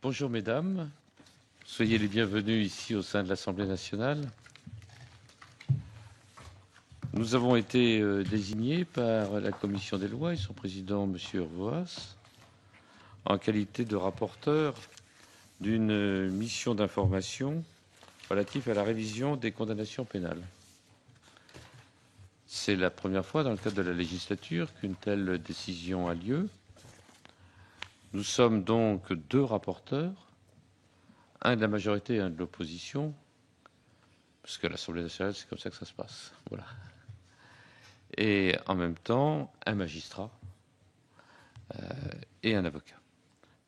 Bonjour mesdames, soyez les bienvenus ici au sein de l'Assemblée nationale. Nous avons été désignés par la Commission des lois et son président, M. Urvoas, en qualité de rapporteur d'une mission d'information relative à la révision des condamnations pénales. C'est la première fois dans le cadre de la législature qu'une telle décision a lieu. Nous sommes donc deux rapporteurs, un de la majorité et un de l'opposition, parce que l'Assemblée nationale, c'est comme ça que ça se passe. Voilà. Et en même temps, un magistrat et un avocat.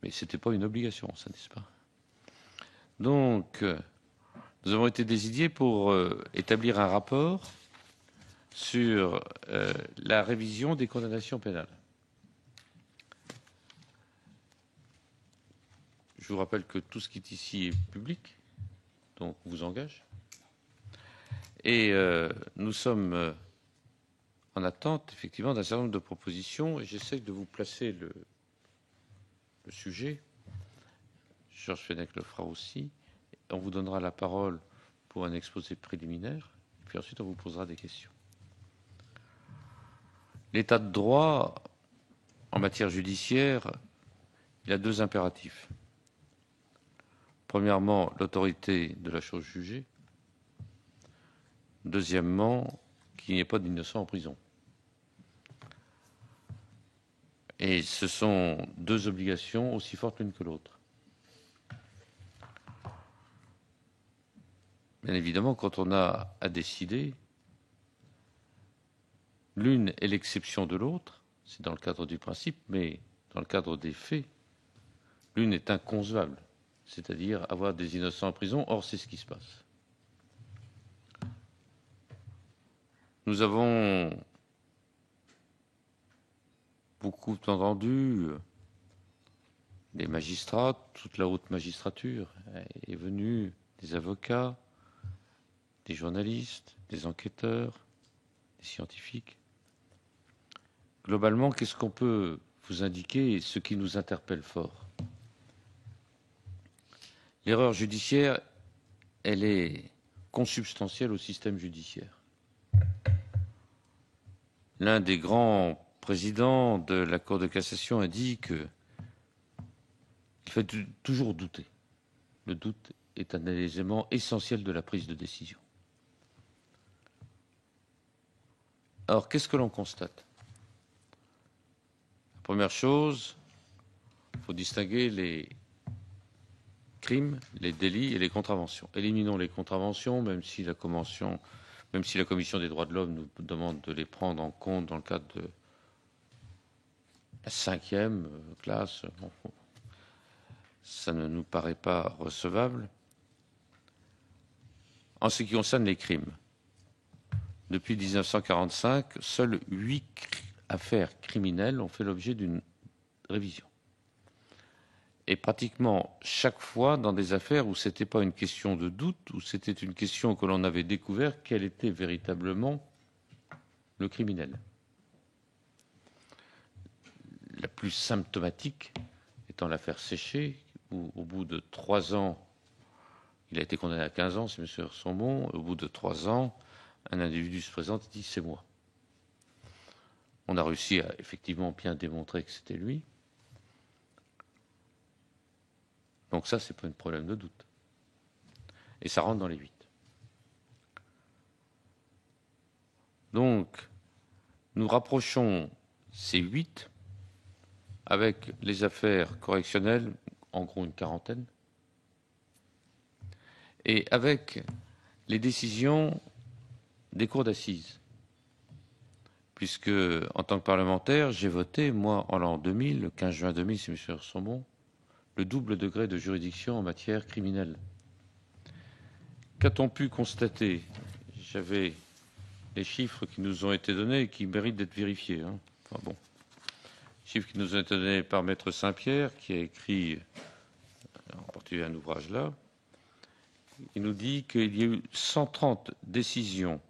Mais ce n'était pas une obligation, ça, n'est-ce pas? Donc, nous avons été désignés pour établir un rapport sur la révision des condamnations pénales. Je vous rappelle que tout ce qui est ici est public, donc on vous engage. Et nous sommes en attente, effectivement, d'un certain nombre de propositions, et j'essaie de vous placer le sujet. Georges Fenech le fera aussi. On vous donnera la parole pour un exposé préliminaire, puis ensuite on vous posera des questions. L'état de droit, en matière judiciaire, il a deux impératifs. Premièrement, l'autorité de la chose jugée. Deuxièmement, qu'il n'y ait pas d'innocents en prison. Et ce sont deux obligations aussi fortes l'une que l'autre. Bien évidemment, quand on a à décider, l'une est l'exception de l'autre, c'est dans le cadre du principe, mais dans le cadre des faits, l'une est inconcevable, c'est-à-dire avoir des innocents en prison. Or, c'est ce qui se passe. Nous avons beaucoup entendu les magistrats, toute la haute magistrature est venue, des avocats, des journalistes, des enquêteurs, des scientifiques. Globalement, qu'est-ce qu'on peut vous indiquer, ce qui nous interpelle fort? L'erreur judiciaire, elle est consubstantielle au système judiciaire. L'un des grands présidents de la Cour de cassation a dit qu'il faut toujours douter. Le doute est un élément essentiel de la prise de décision. Alors, qu'est-ce que l'on constate? La première chose, il faut distinguer les crimes, les délits et les contraventions. Éliminons les contraventions, même si la Commission des droits de l'homme nous demande de les prendre en compte dans le cadre de la 5e classe. Bon, ça ne nous paraît pas recevable. En ce qui concerne les crimes, depuis 1945, seules 8 affaires criminelles ont fait l'objet d'une révision. Et pratiquement chaque fois dans des affaires où ce n'était pas une question de doute, où c'était une question que l'on avait découvert quel était véritablement le criminel. La plus symptomatique étant l'affaire Séché, où au bout de 3 ans, il a été condamné à 15 ans, c'est M. Sombon, au bout de 3 ans, un individu se présente et dit « c'est moi ». On a réussi à effectivement bien démontrer que c'était lui. Donc ça, c'est pas un problème de doute. Et ça rentre dans les 8. Donc, nous rapprochons ces 8 avec les affaires correctionnelles, en gros une quarantaine, et avec les décisions des cours d'assises. Puisque, en tant que parlementaire, j'ai voté, moi, en l'an 2000, le 15 juin 2000, c'est M. Sombon, le double degré de juridiction en matière criminelle. Qu'a-t-on pu constater? J'avais les chiffres qui nous ont été donnés et qui méritent d'être vérifiés. Enfin bon. Chiffres qui nous ont été donnés par Maître Saint-Pierre, qui a écrit en particulier un ouvrage là. Il nous dit qu'il y a eu 130 décisions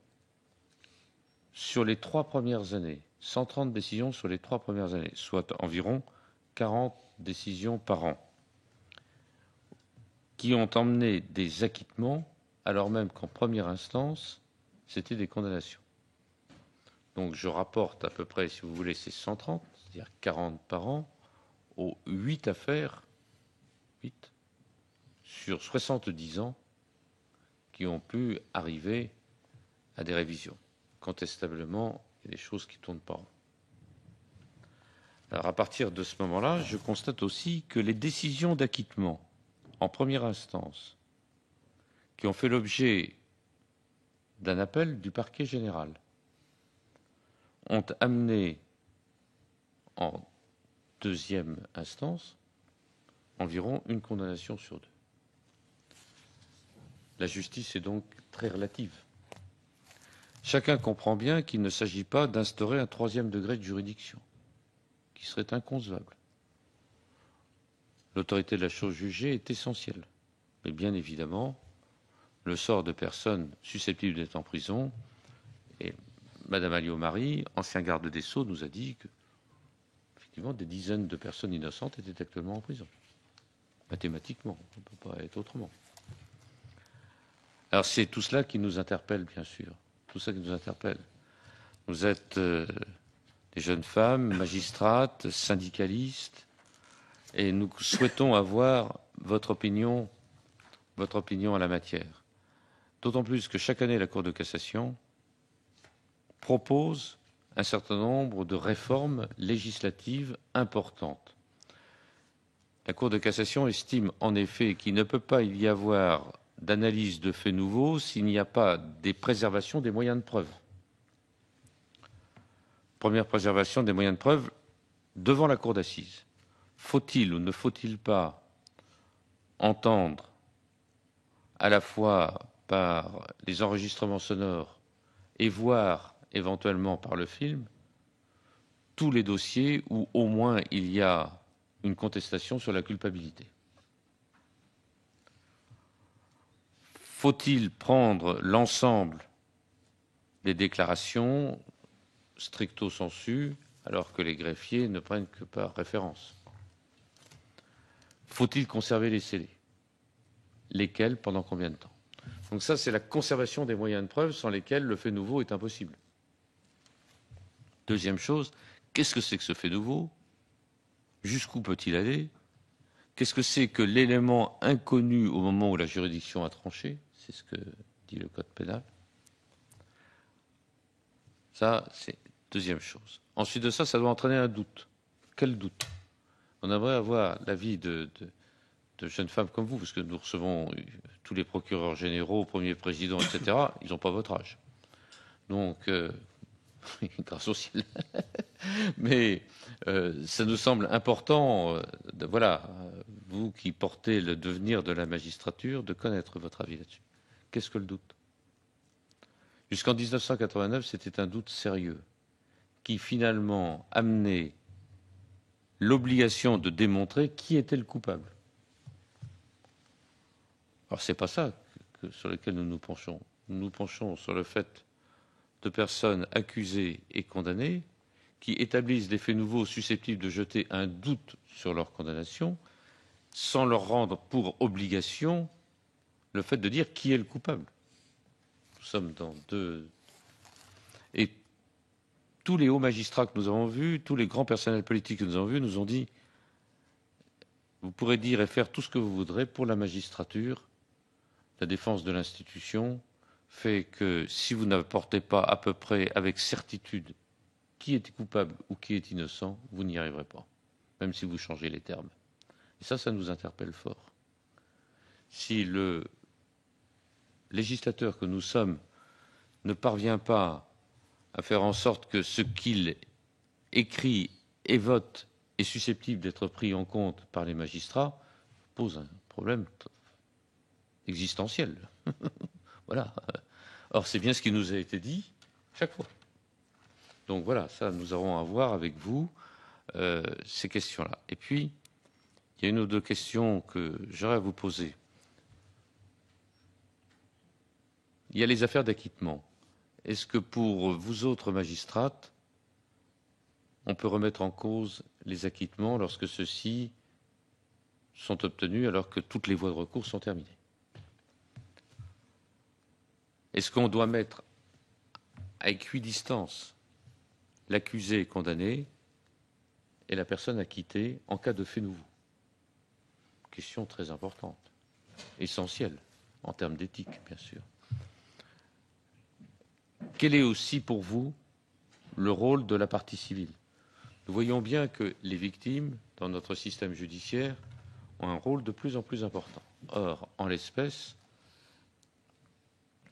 sur les 3 premières années. 130 décisions sur les 3 premières années, soit environ 40 décisions par an. qui ont emmené des acquittements, alors même qu'en première instance, c'était des condamnations. Donc je rapporte à peu près, si vous voulez, ces 130, c'est-à-dire 40 par an, aux 8 affaires, 8, sur 70 ans, qui ont pu arriver à des révisions. Contestablement, il y a des choses qui tournent pas rond. Alors à partir de ce moment-là, je constate aussi que les décisions d'acquittement en première instance, qui ont fait l'objet d'un appel du parquet général, ont amené en deuxième instance environ une condamnation sur 2. La justice est donc très relative. Chacun comprend bien qu'il ne s'agit pas d'instaurer un 3e degré de juridiction, qui serait inconcevable. L'autorité de la chose jugée est essentielle. Mais bien évidemment, le sort de personnes susceptibles d'être en prison, et Mme Alliot-Marie, ancien garde des Sceaux, nous a dit que, effectivement, des dizaines de personnes innocentes étaient actuellement en prison. Mathématiquement, on ne peut pas être autrement. Alors c'est tout cela qui nous interpelle, bien sûr. Tout ça qui nous interpelle. Vous êtes des jeunes femmes, magistrates, syndicalistes, et nous souhaitons avoir votre opinion à la matière. D'autant plus que chaque année, la Cour de cassation propose un certain nombre de réformes législatives importantes. La Cour de cassation estime en effet qu'il ne peut pas y avoir d'analyse de faits nouveaux s'il n'y a pas des préservations des moyens de preuve. Première préservation des moyens de preuve devant la cour d'assises. Faut-il ou ne faut-il pas entendre à la fois par les enregistrements sonores et voir éventuellement par le film tous les dossiers où au moins il y a une contestation sur la culpabilité? Faut-il prendre l'ensemble des déclarations stricto sensu, alors que les greffiers ne prennent que par référence? Faut-il conserver les scellés? Lesquels, pendant combien de temps? Donc ça, c'est la conservation des moyens de preuve sans lesquels le fait nouveau est impossible. Deuxième chose, qu'est-ce que c'est que ce fait nouveau? Jusqu'où peut-il aller? Qu'est-ce que c'est que l'élément inconnu au moment où la juridiction a tranché? C'est ce que dit le Code pénal. Ça, c'est deuxième chose. Ensuite de ça, ça doit entraîner un doute. Quel doute? On aimerait avoir l'avis de jeunes femmes comme vous, parce que nous recevons tous les procureurs généraux, premiers présidents, etc. Ils n'ont pas votre âge. Donc, grâce au ciel. Mais ça nous semble important, voilà, vous qui portez le devenir de la magistrature, de connaître votre avis là-dessus. Qu'est-ce que le doute? Jusqu'en 1989, c'était un doute sérieux qui finalement amenait l'obligation de démontrer qui était le coupable. Alors c'est pas ça sur lequel nous nous penchons. Nous nous penchons sur le fait de personnes accusées et condamnées qui établissent des faits nouveaux susceptibles de jeter un doute sur leur condamnation sans leur rendre pour obligation le fait de dire qui est le coupable. Nous sommes dans deux... Et tous les hauts magistrats que nous avons vus, tous les grands personnels politiques que nous avons vus, nous ont dit vous pourrez dire et faire tout ce que vous voudrez pour la magistrature. La défense de l'institution fait que si vous n'apportez pas à peu près avec certitude qui est coupable ou qui est innocent, vous n'y arriverez pas, même si vous changez les termes. Et ça nous interpelle fort. Si le législateur que nous sommes ne parvient pas à faire en sorte que ce qu'il écrit et vote est susceptible d'être pris en compte par les magistrats, pose un problème existentiel. Voilà. Or, c'est bien ce qui nous a été dit chaque fois. Donc voilà, ça, nous aurons à voir avec vous ces questions-là. Et puis, il y a une ou deux questions que j'aurais à vous poser. Il y a les affaires d'acquittement. Est-ce que pour vous autres magistrates, on peut remettre en cause les acquittements lorsque ceux-ci sont obtenus alors que toutes les voies de recours sont terminées. Est-ce qu'on doit mettre à équidistance l'accusé condamné et la personne acquittée en cas de fait nouveau? Question très importante, essentielle en termes d'éthique, bien sûr. Quel est aussi pour vous le rôle de la partie civile? Nous voyons bien que les victimes, dans notre système judiciaire, ont un rôle de plus en plus important. Or, en l'espèce,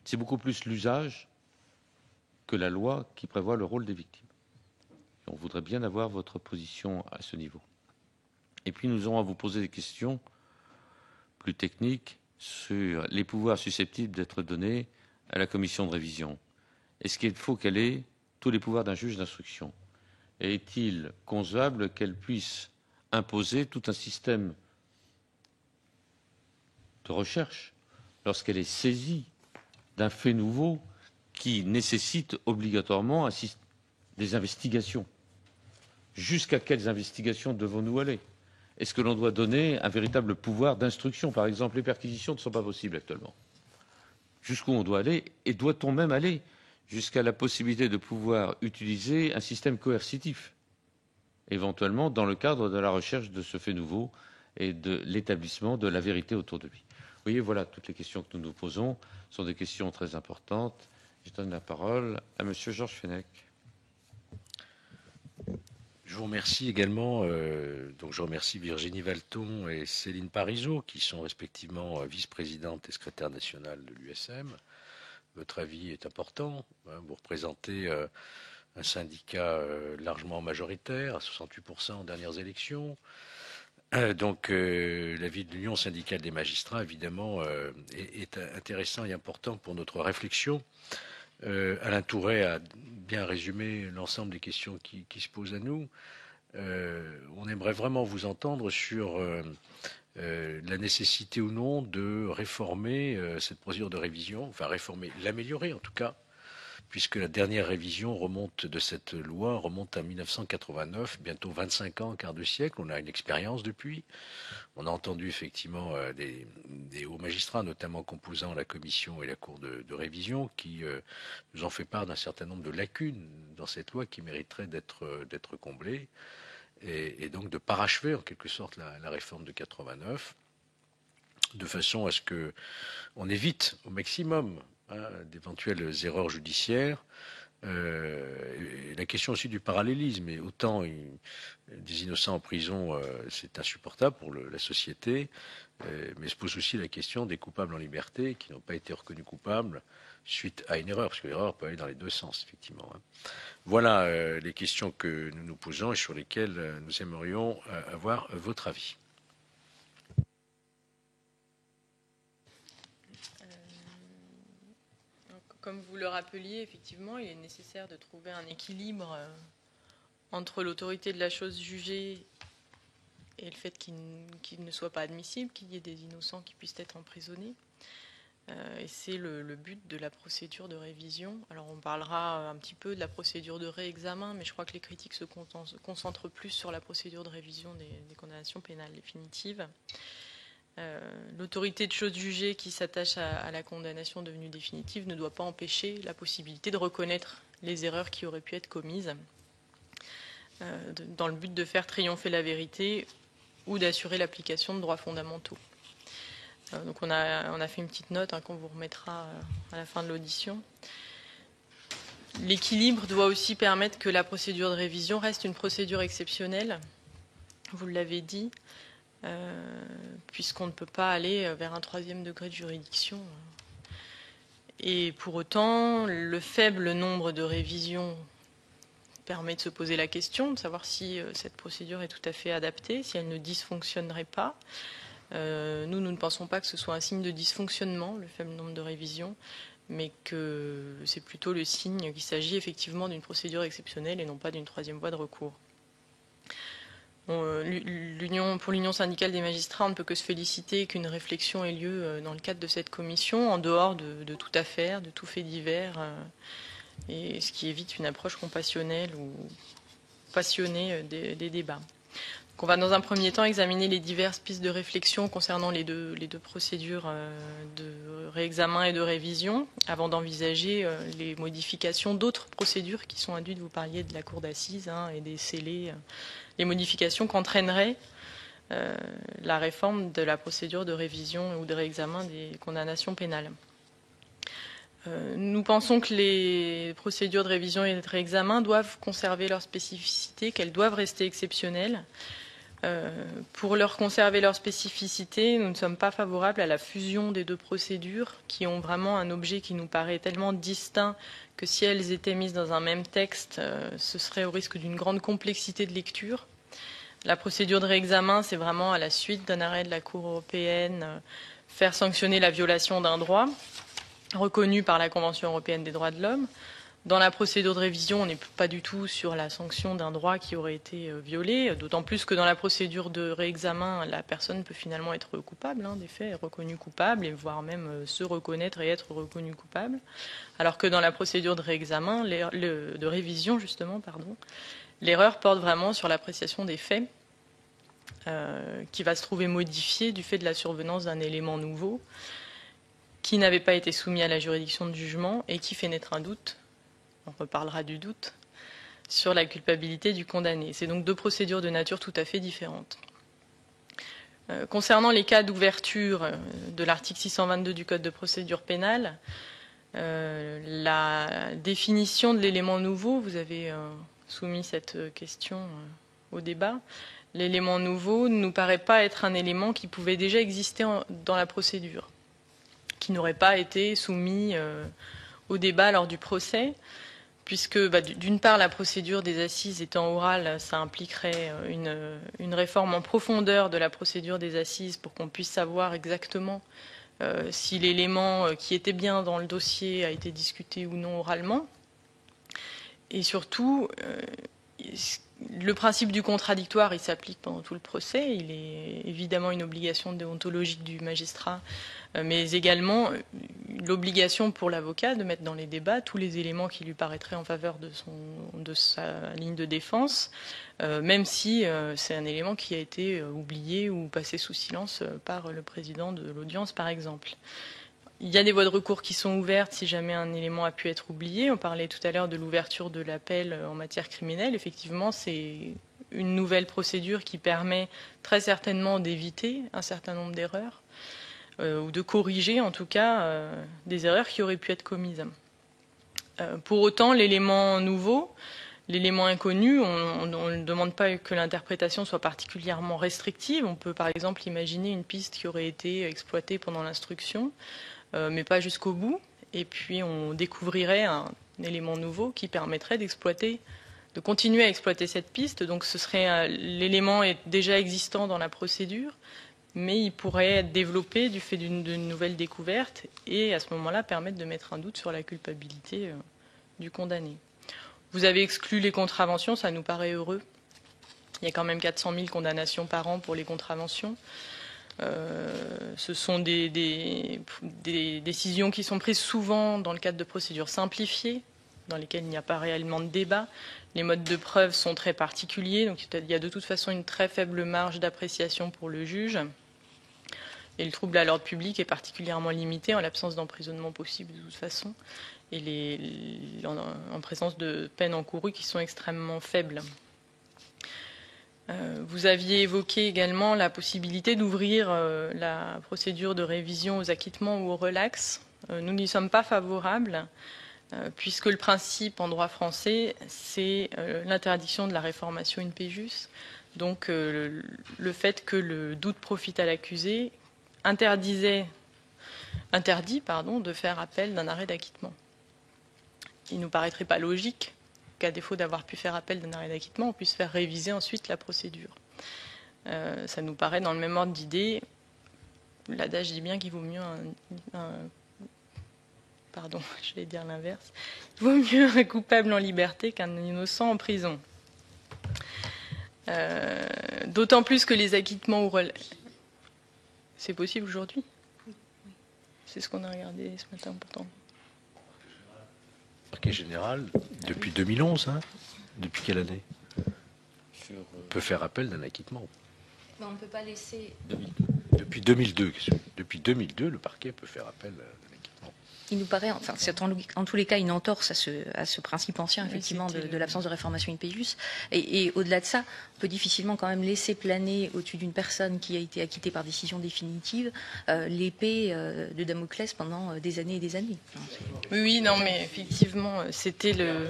c'est beaucoup plus l'usage que la loi qui prévoit le rôle des victimes. Et on voudrait bien avoir votre position à ce niveau. Et puis, nous aurons à vous poser des questions plus techniques sur les pouvoirs susceptibles d'être donnés à la commission de révision. Est-ce qu'il faut qu'elle ait tous les pouvoirs d'un juge d'instruction? Et est-il concevable qu'elle puisse imposer tout un système de recherche lorsqu'elle est saisie d'un fait nouveau qui nécessite obligatoirement des investigations? Jusqu'à quelles investigations devons-nous aller? Est-ce que l'on doit donner un véritable pouvoir d'instruction? Par exemple, les perquisitions ne sont pas possibles actuellement. Jusqu'où on doit aller? Et doit-on même aller jusqu'à la possibilité de pouvoir utiliser un système coercitif, éventuellement dans le cadre de la recherche de ce fait nouveau et de l'établissement de la vérité autour de lui? Vous voyez, voilà, toutes les questions que nous nous posons sont des questions très importantes. Je donne la parole à Monsieur Georges Fenech. Je vous remercie également. Donc je remercie Virginie Valton et Céline Parizeau, qui sont respectivement vice-présidente et secrétaire nationale de l'USM. Votre avis est important. Vous représentez un syndicat largement majoritaire, à 68% aux dernières élections. Donc l'avis de l'Union syndicale des magistrats, évidemment, est intéressant et important pour notre réflexion. Alain Tourret a bien résumé l'ensemble des questions qui se posent à nous. On aimerait vraiment vous entendre sur la nécessité ou non de réformer cette procédure de révision, enfin réformer, l'améliorer en tout cas, puisque la dernière révision de cette loi remonte à 1989, bientôt 25 ans, quart de siècle. On a une expérience depuis. On a entendu effectivement des hauts magistrats, notamment composant la commission et la cour de révision, qui nous ont fait part d'un certain nombre de lacunes dans cette loi qui mériteraient d'être comblées, et donc de parachever en quelque sorte la réforme de 89, de façon à ce que on évite au maximum d'éventuelles erreurs judiciaires. La question aussi du parallélisme, et autant des innocents en prison, c'est insupportable pour la société, mais se pose aussi la question des coupables en liberté qui n'ont pas été reconnus coupables suite à une erreur, parce que l'erreur peut aller dans les deux sens, effectivement. Voilà les questions que nous nous posons et sur lesquelles nous aimerions avoir votre avis. Comme vous le rappeliez, effectivement, il est nécessaire de trouver un équilibre entre l'autorité de la chose jugée et le fait qu'il ne soit pas admissible, qu'il y ait des innocents qui puissent être emprisonnés. Et c'est le but de la procédure de révision. Alors on parlera un petit peu de la procédure de réexamen, mais je crois que les critiques se concentrent plus sur la procédure de révision des condamnations pénales définitives. L'autorité de chose jugée qui s'attache à la condamnation devenue définitive ne doit pas empêcher la possibilité de reconnaître les erreurs qui auraient pu être commises dans le but de faire triompher la vérité ou d'assurer l'application de droits fondamentaux. Donc on a fait une petite note qu'on vous remettra à la fin de l'audition. L'équilibre doit aussi permettre que la procédure de révision reste une procédure exceptionnelle, vous l'avez dit, puisqu'on ne peut pas aller vers un 3e degré de juridiction. Et pour autant, le faible nombre de révisions permet de se poser la question de savoir si cette procédure est tout à fait adaptée, si elle ne dysfonctionnerait pas. Nous ne pensons pas que ce soit un signe de dysfonctionnement, le faible nombre de révisions, mais que c'est plutôt le signe qu'il s'agit effectivement d'une procédure exceptionnelle et non pas d'une 3e voie de recours. Pour l'Union syndicale des magistrats, on ne peut que se féliciter qu'une réflexion ait lieu dans le cadre de cette commission, en dehors de toute affaire, de tout fait divers, et ce qui évite une approche compassionnelle ou passionnée des débats. On va dans un premier temps examiner les diverses pistes de réflexion concernant les deux procédures de réexamen et de révision, avant d'envisager les modifications d'autres procédures qui sont induites. Vous parliez de la cour d'assises et des scellés, les modifications qu'entraînerait la réforme de la procédure de révision ou de réexamen des condamnations pénales. Nous pensons que les procédures de révision et de réexamen doivent conserver leur spécificité, qu'elles doivent rester exceptionnelles. Pour leur conserver leur spécificité, nous ne sommes pas favorables à la fusion des deux procédures qui ont vraiment un objet qui nous paraît tellement distinct que si elles étaient mises dans un même texte, ce serait au risque d'une grande complexité de lecture. La procédure de réexamen, c'est vraiment à la suite d'un arrêt de la Cour européenne, faire sanctionner la violation d'un droit reconnu par la Convention européenne des droits de l'homme. Dans la procédure de révision, on n'est pas du tout sur la sanction d'un droit qui aurait été violé, d'autant plus que dans la procédure de réexamen, la personne peut finalement être coupable des faits, est reconnue coupable, et voire même se reconnaître et être reconnue coupable. Alors que dans la procédure de réexamen, de révision justement, l'erreur porte vraiment sur l'appréciation des faits, qui va se trouver modifiée du fait de la survenance d'un élément nouveau, qui n'avait pas été soumis à la juridiction de jugement et qui fait naître un doute. On reparlera du doute sur la culpabilité du condamné. C'est donc deux procédures de nature tout à fait différentes. Concernant les cas d'ouverture de l'article 622 du Code de procédure pénale, la définition de l'élément nouveau, vous avez soumis cette question au débat, l'élément nouveau ne nous paraît pas être un élément qui pouvait déjà exister dans la procédure, qui n'aurait pas été soumis au débat lors du procès, puisque d'une part la procédure des assises étant orale, ça impliquerait une réforme en profondeur de la procédure des assises pour qu'on puisse savoir exactement si l'élément qui était bien dans le dossier a été discuté ou non oralement. Et surtout, le principe du contradictoire, il s'applique pendant tout le procès. Il est évidemment une obligation déontologique du magistrat, mais également l'obligation pour l'avocat de mettre dans les débats tous les éléments qui lui paraîtraient en faveur de sa ligne de défense, même si c'est un élément qui a été oublié ou passé sous silence par le président de l'audience, par exemple. Il y a des voies de recours qui sont ouvertes si jamais un élément a pu être oublié. On parlait tout à l'heure de l'ouverture de l'appel en matière criminelle. Effectivement, c'est une nouvelle procédure qui permet très certainement d'éviter un certain nombre d'erreurs, ou de corriger en tout cas des erreurs qui auraient pu être commises. Pour autant, l'élément nouveau, l'élément inconnu, on ne demande pas que l'interprétation soit particulièrement restrictive. On peut par exemple imaginer une piste qui aurait été exploitée pendant l'instruction, mais pas jusqu'au bout. Et puis on découvrirait un élément nouveau qui permettrait de continuer à exploiter cette piste. Donc ce serait l'élément est déjà existant dans la procédure, mais il pourrait être développé du fait d'une nouvelle découverte et à ce moment-là permettre de mettre un doute sur la culpabilité du condamné. Vous avez exclu les contraventions, ça nous paraît heureux. Il y a quand même 400 000 condamnations par an pour les contraventions. Ce sont des décisions qui sont prises souvent dans le cadre de procédures simplifiées, dans lesquelles il n'y a pas réellement de débat. Les modes de preuve sont très particuliers, donc il y a de toute façon une très faible marge d'appréciation pour le juge. Et le trouble à l'ordre public est particulièrement limité en l'absence d'emprisonnement possible de toute façon, et en présence de peines encourues qui sont extrêmement faibles. Vous aviez évoqué également la possibilité d'ouvrir la procédure de révision aux acquittements ou aux relax. Nous n'y sommes pas favorables, puisque le principe en droit français, c'est l'interdiction de la réformation in pejus. Donc le fait que le doute profite à l'accusé interdit de faire appel d'un arrêt d'acquittement. Il ne nous paraîtrait pas logique qu'à défaut d'avoir pu faire appel d'un arrêt d'acquittement, on puisse faire réviser ensuite la procédure. Ça nous paraît dans le même ordre d'idée. L'adage dit bien qu'il vaut mieux pardon, je vais dire l'inverse. Il vaut mieux un coupable en liberté qu'un innocent en prison. D'autant plus que les acquittements ou c'est possible aujourd'hui. C'est ce qu'on a regardé ce matin pourtant. Parquet général, depuis 2011, hein. Depuis quelle année? peut faire appel d'un acquittement. On ne peut pas laisser... 2002. Depuis 2002, le parquet peut faire appel d'un acquittement. Il nous paraît, enfin, c'est en tous les cas une entorse à ce principe ancien, effectivement, de l'absence de réformation in peius. Et au-delà de ça, on peut difficilement quand même laisser planer au-dessus d'une personne qui a été acquittée par décision définitive l'épée de Damoclès pendant des années et des années. Oui, non, mais effectivement, c'était le...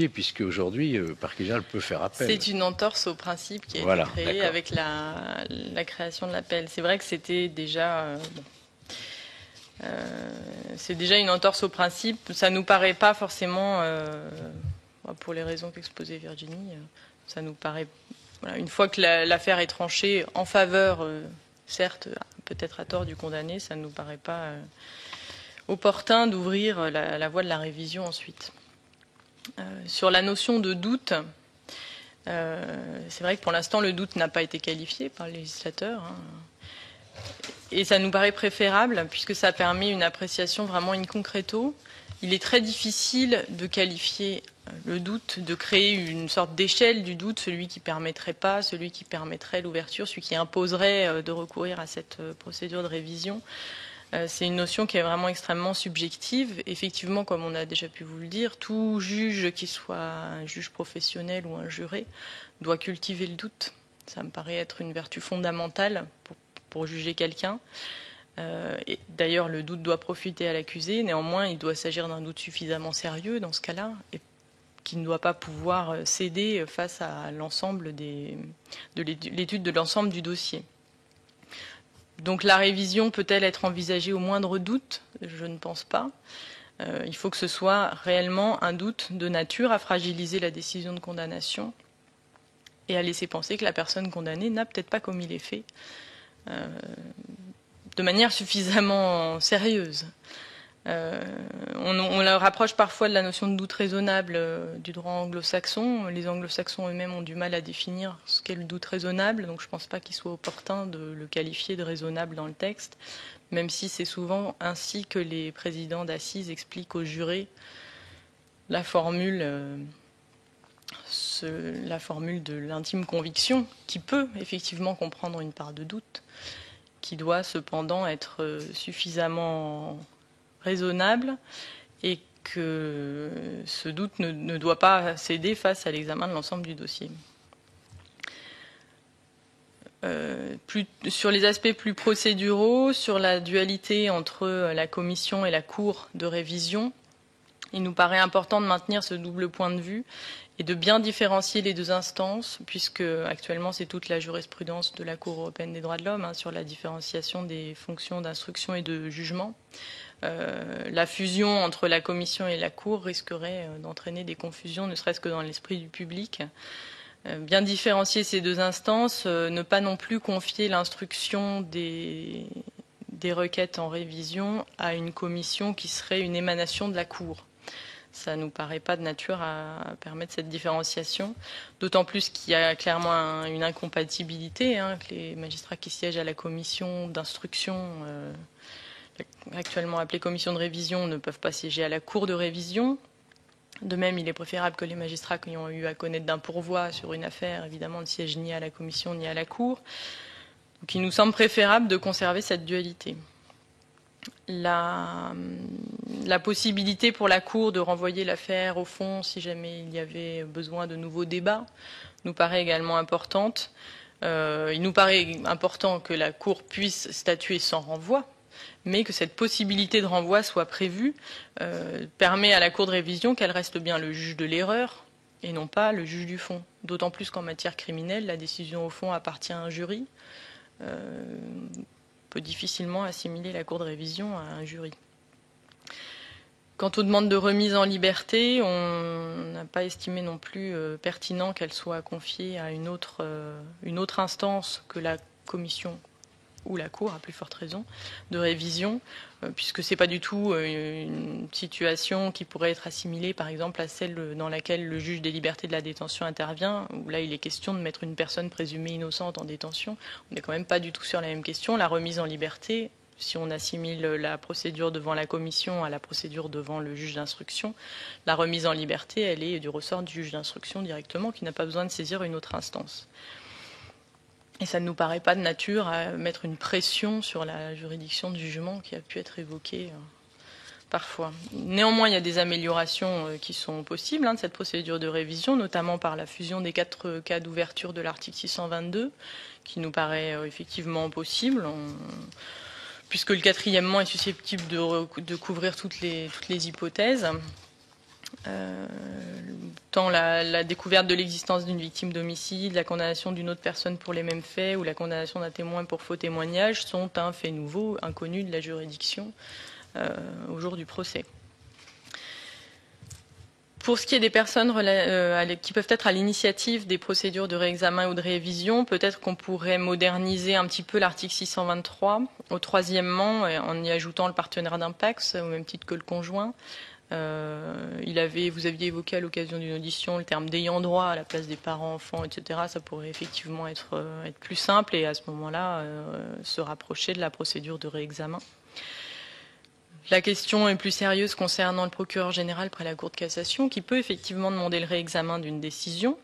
Puisque aujourd'hui, le parquet général peut faire appel. C'est une entorse au principe qui a été créé avec la création de l'appel. C'est vrai que c'était déjà... c'est déjà une entorse au principe. Ça nous paraît pas forcément, pour les raisons qu'exposait Virginie, ça nous paraît, voilà, une fois que l'affaire est tranchée en faveur, certes, peut-être à tort du condamné, ça ne nous paraît pas opportun d'ouvrir la voie de la révision ensuite. Sur la notion de doute, c'est vrai que pour l'instant le doute n'a pas été qualifié par le législateur, hein. Et ça nous paraît préférable puisque ça permet une appréciation vraiment in concreto. Il est très difficile de qualifier le doute, de créer une sorte d'échelle du doute, celui qui permettrait pas, celui qui permettrait l'ouverture, celui qui imposerait de recourir à cette procédure de révision. C'est une notion qui est vraiment extrêmement subjective. Effectivement, comme on a déjà pu vous le dire, tout juge, qu'il soit un juge professionnel ou un juré, doit cultiver le doute. Ça me paraît être une vertu fondamentale pour juger quelqu'un. Et d'ailleurs, le doute doit profiter à l'accusé. Néanmoins, il doit s'agir d'un doute suffisamment sérieux dans ce cas-là, et qui ne doit pas pouvoir céder face à l'ensemble de l'étude de l'ensemble du dossier. Donc la révision peut-elle être envisagée au moindre doute? Je ne pense pas. Il faut que ce soit réellement un doute de nature à fragiliser la décision de condamnation et à laisser penser que la personne condamnée n'a peut-être pas commis les faits de manière suffisamment sérieuse. On la rapproche parfois de la notion de doute raisonnable du droit anglo-saxon. Les anglo-saxons eux-mêmes ont du mal à définir ce qu'est le doute raisonnable, donc je ne pense pas qu'il soit opportun de le qualifier de raisonnable dans le texte, même si c'est souvent ainsi que les présidents d'assises expliquent aux jurés la formule de l'intime conviction, qui peut effectivement comprendre une part de doute, qui doit cependant être suffisamment raisonnable et que ce doute ne doit pas céder face à l'examen de l'ensemble du dossier. Sur les aspects plus procéduraux, sur la dualité entre la commission et la cour de révision, il nous paraît important de maintenir ce double point de vue et de bien différencier les deux instances, puisque actuellement c'est toute la jurisprudence de la Cour européenne des droits de l'homme sur la différenciation des fonctions d'instruction et de jugement. La fusion entre la commission et la Cour risquerait d'entraîner des confusions, ne serait-ce que dans l'esprit du public. Bien différencier ces deux instances, ne pas non plus confier l'instruction des requêtes en révision à une commission qui serait une émanation de la Cour. Ça ne nous paraît pas de nature à permettre cette différenciation, d'autant plus qu'il y a clairement une incompatibilité, que les magistrats qui siègent à la commission d'instruction, actuellement appelée commission de révision, ne peuvent pas siéger à la cour de révision. De même, il est préférable que les magistrats qui ont eu à connaître d'un pourvoi sur une affaire, évidemment, ne siègent ni à la commission ni à la cour. Donc il nous semble préférable de conserver cette dualité. La possibilité pour la Cour de renvoyer l'affaire au fond si jamais il y avait besoin de nouveaux débats nous paraît également importante. Il nous paraît important que la Cour puisse statuer sans renvoi, mais que cette possibilité de renvoi soit prévue permet à la Cour de révision qu'elle reste bien le juge de l'erreur et non pas le juge du fond. D'autant plus qu'en matière criminelle, la décision au fond appartient à un jury. Peut difficilement assimiler la Cour de révision à un jury. Quant aux demandes de remise en liberté, on n'a pas estimé non plus pertinent qu'elles soient confiées à une autre instance que la commission ou la Cour, à plus forte raison, de révision, puisque ce n'est pas du tout une situation qui pourrait être assimilée, par exemple, à celle dans laquelle le juge des libertés de la détention intervient, où là, il est question de mettre une personne présumée innocente en détention. On n'est quand même pas du tout sur la même question. La remise en liberté si on assimile la procédure devant la commission à la procédure devant le juge d'instruction, la remise en liberté, elle est du ressort du juge d'instruction directement, qui n'a pas besoin de saisir une autre instance. Et ça ne nous paraît pas de nature à mettre une pression sur la juridiction de jugement qui a pu être évoquée parfois. Néanmoins, il y a des améliorations qui sont possibles de cette procédure de révision, notamment par la fusion des 4 cas d'ouverture de l'article 622, qui nous paraît effectivement possible, puisque le quatrièmement est susceptible de couvrir toutes les hypothèses. Tant la découverte de l'existence d'une victime d'homicide, la condamnation d'une autre personne pour les mêmes faits ou la condamnation d'un témoin pour faux témoignage sont un fait nouveau, inconnu de la juridiction au jour du procès. Pour ce qui est des personnes qui peuvent être à l'initiative des procédures de réexamen ou de révision, peut-être qu'on pourrait moderniser un petit peu l'article 623 au troisièmement en y ajoutant le partenaire d'impact au même titre que le conjoint. Vous aviez évoqué à l'occasion d'une audition le terme d'ayant droit à la place des parents, enfants, etc. Ça pourrait effectivement être plus simple et à ce moment-là se rapprocher de la procédure de réexamen. La question est plus sérieuse concernant le procureur général près la Cour de cassation, qui peut effectivement demander le réexamen d'une décision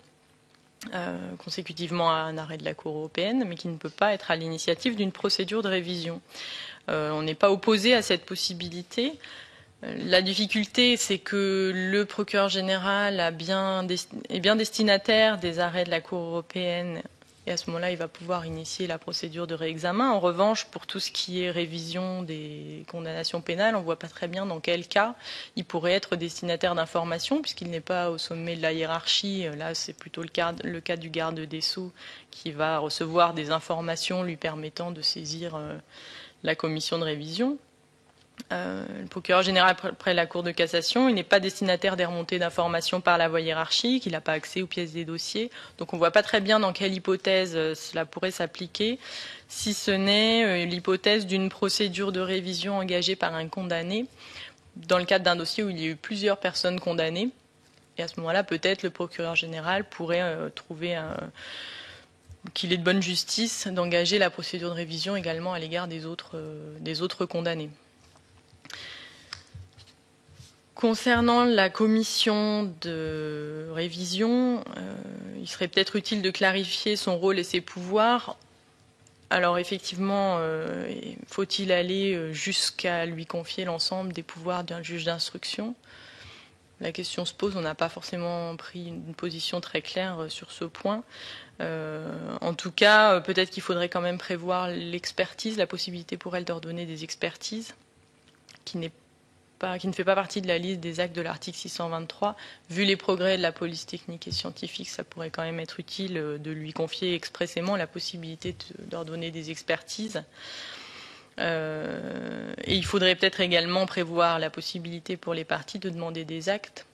consécutivement à un arrêt de la Cour européenne, mais qui ne peut pas être à l'initiative d'une procédure de révision. On n'est pas opposé à cette possibilité. La difficulté, c'est que le procureur général est bien destinataire des arrêts de la Cour européenne et à ce moment-là, il va pouvoir initier la procédure de réexamen. En revanche, pour tout ce qui est révision des condamnations pénales, on ne voit pas très bien dans quel cas il pourrait être destinataire d'informations, puisqu'il n'est pas au sommet de la hiérarchie. Là, c'est plutôt le cas du garde des Sceaux qui va recevoir des informations lui permettant de saisir la commission de révision. Le procureur général près la Cour de cassation, il n'est pas destinataire des remontées d'informations par la voie hiérarchique, il n'a pas accès aux pièces des dossiers, donc on ne voit pas très bien dans quelle hypothèse cela pourrait s'appliquer, si ce n'est l'hypothèse d'une procédure de révision engagée par un condamné dans le cadre d'un dossier où il y a eu plusieurs personnes condamnées, et à ce moment-là, peut-être le procureur général pourrait trouver qu'il est de bonne justice d'engager la procédure de révision également à l'égard des autres condamnés. Concernant la commission de révision, il serait peut-être utile de clarifier son rôle et ses pouvoirs. Alors effectivement, faut-il aller jusqu'à lui confier l'ensemble des pouvoirs d'un juge d'instruction ? La question se pose, on n'a pas forcément pris une position très claire sur ce point. En tout cas, peut-être qu'il faudrait quand même prévoir l'expertise, la possibilité pour elle d'ordonner des expertises, qui ne fait pas partie de la liste des actes de l'article 623. Vu les progrès de la police technique et scientifique, ça pourrait quand même être utile de lui confier expressément la possibilité d'ordonner des expertises. Et il faudrait peut-être également prévoir la possibilité pour les parties de demander des actes,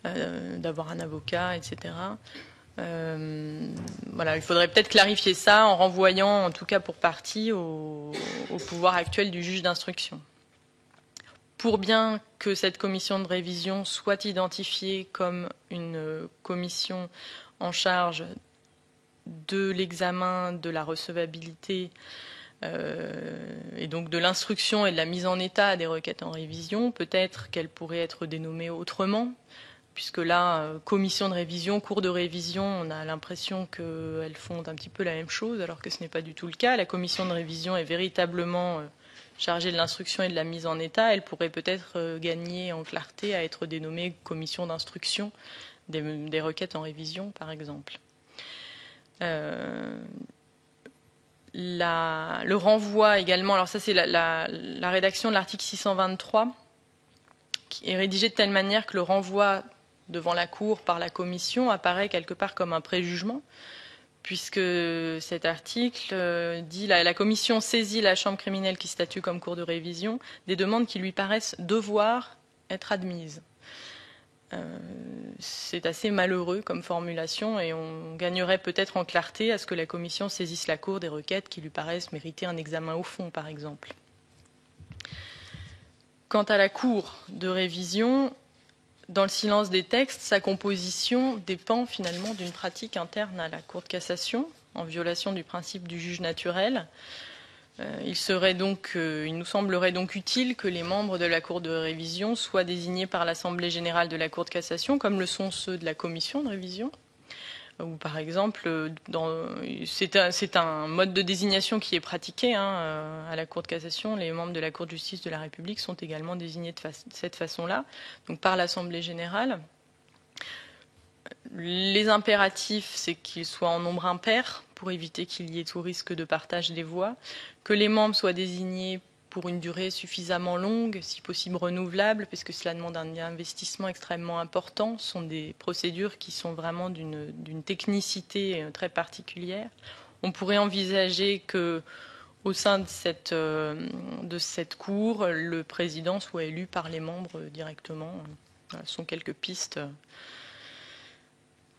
d'avoir un avocat, etc. Voilà, il faudrait peut-être clarifier ça en renvoyant, en tout cas pour partie, au pouvoir actuel du juge d'instruction. Pour bien que cette commission de révision soit identifiée comme une commission en charge de l'examen de la recevabilité et donc de l'instruction et de la mise en état des requêtes en révision, peut-être qu'elle pourrait être dénommée autrement, puisque là, commission de révision, cour de révision, on a l'impression qu'elles font un petit peu la même chose, alors que ce n'est pas du tout le cas. La commission de révision est véritablement chargée de l'instruction et de la mise en état. Elle pourrait peut-être gagner en clarté à être dénommée commission d'instruction des requêtes en révision, par exemple. Le renvoi également, alors ça c'est la rédaction de l'article 623, qui est rédigée de telle manière que le renvoi devant la Cour par la Commission apparaît quelque part comme un préjugement, puisque cet article dit la Commission saisit la chambre criminelle qui statue comme cour de révision des demandes qui lui paraissent devoir être admises. C'est assez malheureux comme formulation et on gagnerait peut-être en clarté à ce que la Commission saisisse la Cour des requêtes qui lui paraissent mériter un examen au fond, par exemple. Quant à la Cour de révision, dans le silence des textes, sa composition dépend finalement d'une pratique interne à la Cour de cassation, en violation du principe du juge naturel. Il nous semblerait donc utile que les membres de la Cour de révision soient désignés par l'Assemblée générale de la Cour de cassation, comme le sont ceux de la Commission de révision. Ou par exemple, c'est un mode de désignation qui est pratiqué à la Cour de cassation. Les membres de la Cour de justice de la République sont également désignés de cette façon-là, donc par l'Assemblée générale. Les impératifs, c'est qu'ils soient en nombre impair pour éviter qu'il y ait tout risque de partage des voix, que les membres soient désignés pour une durée suffisamment longue, si possible renouvelable, parce que cela demande un investissement extrêmement important. Ce sont des procédures qui sont vraiment d'une technicité très particulière. On pourrait envisager que, au sein de cette cour, le président soit élu par les membres directement. Voilà, ce sont quelques pistes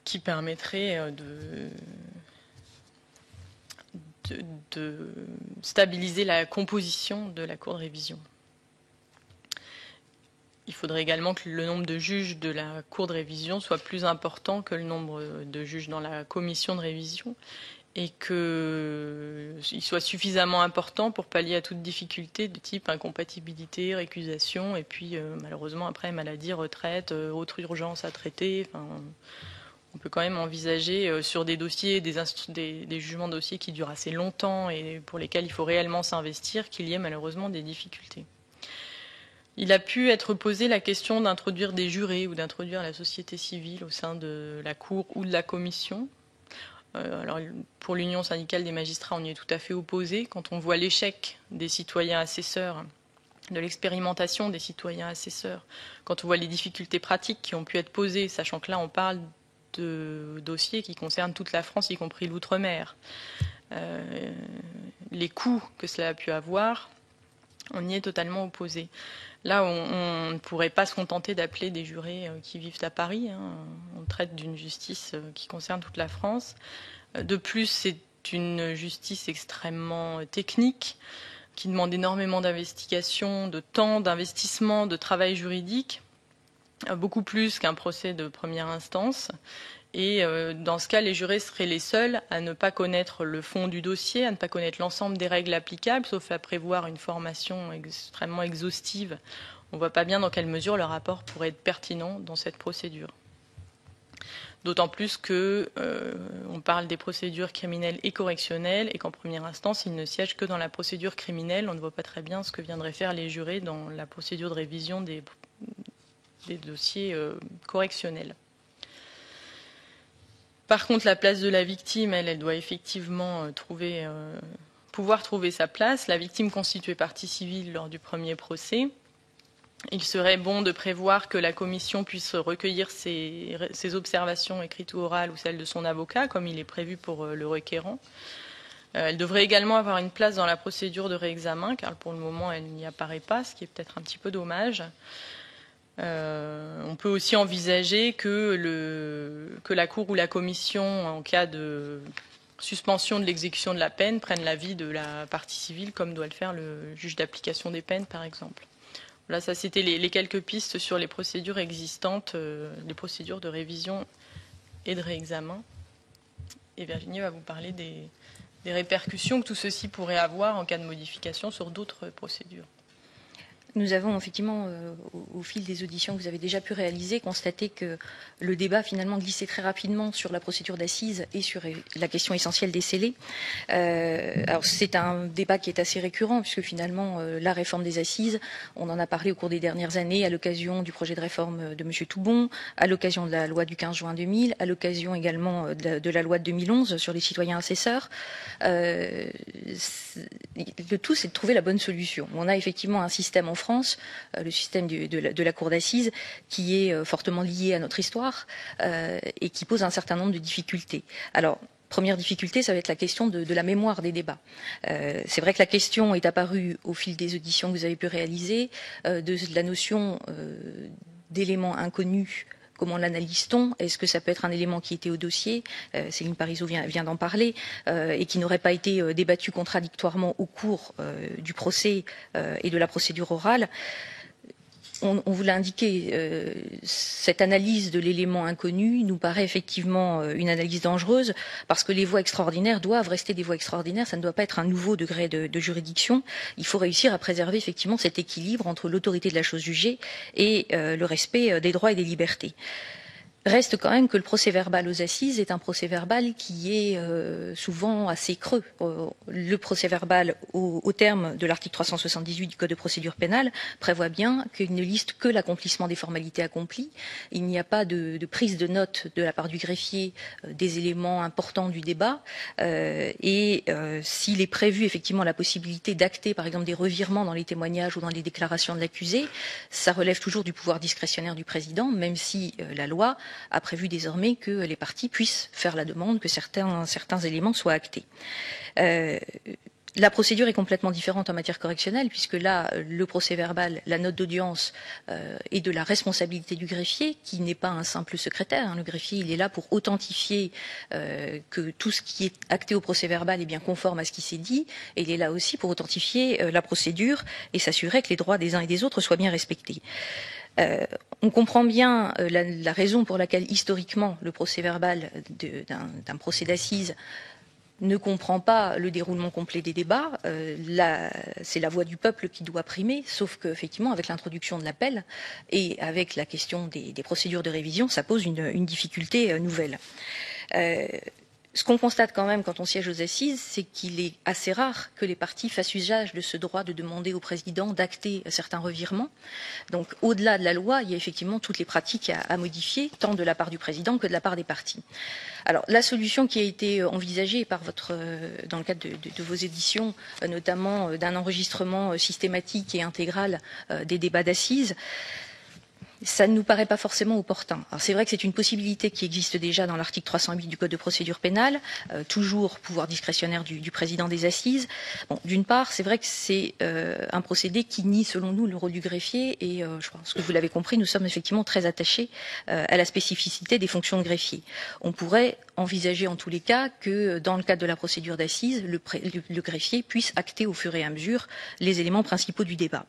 qui permettraient de stabiliser la composition de la Cour de révision. Il faudrait également que le nombre de juges de la Cour de révision soit plus important que le nombre de juges dans la commission de révision et qu'il soit suffisamment important pour pallier à toute difficulté de type incompatibilité, récusation et puis malheureusement après maladie, retraite, autre urgence à traiter. On peut quand même envisager sur des dossiers, des jugements de dossiers qui durent assez longtemps et pour lesquels il faut réellement s'investir, qu'il y ait malheureusement des difficultés. Il a pu être posé la question d'introduire des jurés ou d'introduire la société civile au sein de la Cour ou de la Commission. Alors, pour l'Union syndicale des magistrats, on y est tout à fait opposé. Quand on voit l'échec des citoyens assesseurs, de l'expérimentation des citoyens assesseurs, quand on voit les difficultés pratiques qui ont pu être posées, sachant que là, on parle de dossiers qui concernent toute la France, y compris l'outre-mer. Les coûts que cela a pu avoir, on y est totalement opposé. Là, on ne pourrait pas se contenter d'appeler des jurés qui vivent à Paris. On traite d'une justice qui concerne toute la France. De plus, c'est une justice extrêmement technique qui demande énormément d'investigation, de temps, d'investissement, de travail juridique. Beaucoup plus qu'un procès de première instance. Et dans ce cas, les jurés seraient les seuls à ne pas connaître le fond du dossier, à ne pas connaître l'ensemble des règles applicables, sauf à prévoir une formation extrêmement exhaustive. On ne voit pas bien dans quelle mesure leur rapport pourrait être pertinent dans cette procédure. D'autant plus qu'on parle des procédures criminelles et correctionnelles et qu'en première instance, ils ne siègent que dans la procédure criminelle. On ne voit pas très bien ce que viendraient faire les jurés dans la procédure de révision des dossiers correctionnels. Par contre, la place de la victime, elle doit effectivement pouvoir trouver sa place. La victime constituée partie civile lors du premier procès. Il serait bon de prévoir que la commission puisse recueillir ses observations écrites ou orales ou celles de son avocat, comme il est prévu pour le requérant. Elle devrait également avoir une place dans la procédure de réexamen, car pour le moment, elle n'y apparaît pas, ce qui est peut-être un petit peu dommage. On peut aussi envisager que la Cour ou la Commission, en cas de suspension de l'exécution de la peine, prenne l'avis de la partie civile, comme doit le faire le juge d'application des peines, par exemple. Voilà, ça c'était les quelques pistes sur les procédures existantes, les procédures de révision et de réexamen. Et Virginie va vous parler des répercussions que tout ceci pourrait avoir en cas de modification sur d'autres procédures. Nous avons effectivement, au fil des auditions que vous avez déjà pu réaliser, constaté que le débat finalement glissait très rapidement sur la procédure d'assises et sur la question essentielle des scellés. Alors c'est un débat qui est assez récurrent puisque finalement la réforme des assises, on en a parlé au cours des dernières années à l'occasion du projet de réforme de M. Toubon, à l'occasion de la loi du 15 juin 2000, à l'occasion également de la loi de 2011 sur les citoyens assesseurs. Le tout, c'est de trouver la bonne solution. On a effectivement un système en France, le système de la cour d'assises, qui est fortement lié à notre histoire et qui pose un certain nombre de difficultés. Alors, première difficulté, ça va être la question de la mémoire des débats. C'est vrai que la question est apparue au fil des auditions que vous avez pu réaliser, de la notion d'éléments inconnus. Comment l'analyse-t-on? Est-ce que ça peut être un élément qui était au dossier? Céline Parizeau vient d'en parler, et qui n'aurait pas été débattu contradictoirement au cours du procès et de la procédure orale. on vous l'a indiqué, cette analyse de l'élément inconnu nous paraît effectivement une analyse dangereuse parce que les voies extraordinaires doivent rester des voies extraordinaires, ça ne doit pas être un nouveau degré de juridiction. Il faut réussir à préserver effectivement cet équilibre entre l'autorité de la chose jugée et le respect des droits et des libertés. Reste quand même que le procès-verbal aux assises est un procès-verbal qui est souvent assez creux. Le procès-verbal, au terme de l'article 378 du Code de procédure pénale, prévoit bien qu'il ne liste que l'accomplissement des formalités accomplies. Il n'y a pas de prise de note de la part du greffier des éléments importants du débat. S'il est prévu effectivement la possibilité d'acter, par exemple, des revirements dans les témoignages ou dans les déclarations de l'accusé, ça relève toujours du pouvoir discrétionnaire du président, même si la loi a prévu désormais que les parties puissent faire la demande que certains éléments soient actés. La procédure est complètement différente en matière correctionnelle, puisque là, le procès-verbal, la note d'audience est de la responsabilité du greffier, qui n'est pas un simple secrétaire. Le greffier, il est là pour authentifier que tout ce qui est acté au procès-verbal est bien conforme à ce qui s'est dit, et il est là aussi pour authentifier la procédure et s'assurer que les droits des uns et des autres soient bien respectés. On comprend bien la raison pour laquelle, historiquement, le procès-verbal d'un procès d'assises ne comprend pas le déroulement complet des débats. C'est la voix du peuple qui doit primer, sauf qu'effectivement, avec l'introduction de l'appel et avec la question des procédures de révision, ça pose une difficulté nouvelle. Ce qu'on constate quand même quand on siège aux assises, c'est qu'il est assez rare que les parties fassent usage de ce droit de demander au président d'acter certains revirements. Donc, au-delà de la loi, il y a effectivement toutes les pratiques à modifier, tant de la part du président que de la part des parties. Alors, la solution qui a été envisagée par dans le cadre de vos éditions, notamment d'un enregistrement systématique et intégral des débats d'assises, ça ne nous paraît pas forcément opportun. Alors c'est vrai que c'est une possibilité qui existe déjà dans l'article 308 du Code de procédure pénale, toujours pouvoir discrétionnaire du président des assises. Bon, d'une part, c'est vrai que c'est un procédé qui nie, selon nous, le rôle du greffier et je pense que vous l'avez compris, nous sommes effectivement très attachés à la spécificité des fonctions de greffier. On pourrait envisager en tous les cas que dans le cadre de la procédure d'assises, le greffier puisse acter au fur et à mesure les éléments principaux du débat.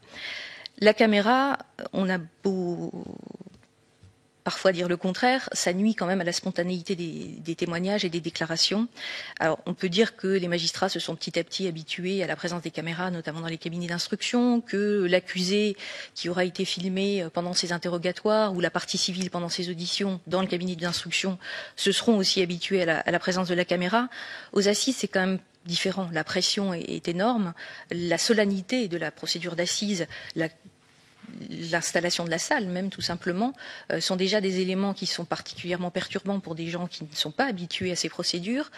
La caméra, on a beau parfois dire le contraire, ça nuit quand même à la spontanéité des témoignages et des déclarations. Alors, on peut dire que les magistrats se sont petit à petit habitués à la présence des caméras, notamment dans les cabinets d'instruction, que l'accusé qui aura été filmé pendant ses interrogatoires ou la partie civile pendant ses auditions dans le cabinet d'instruction se seront aussi habitués à la présence de la caméra. Aux assises, c'est quand même différent. La pression est énorme. La solennité de la procédure d'assises, l'installation de la salle, même tout simplement, sont déjà des éléments qui sont particulièrement perturbants pour des gens qui ne sont pas habitués à ces procédures.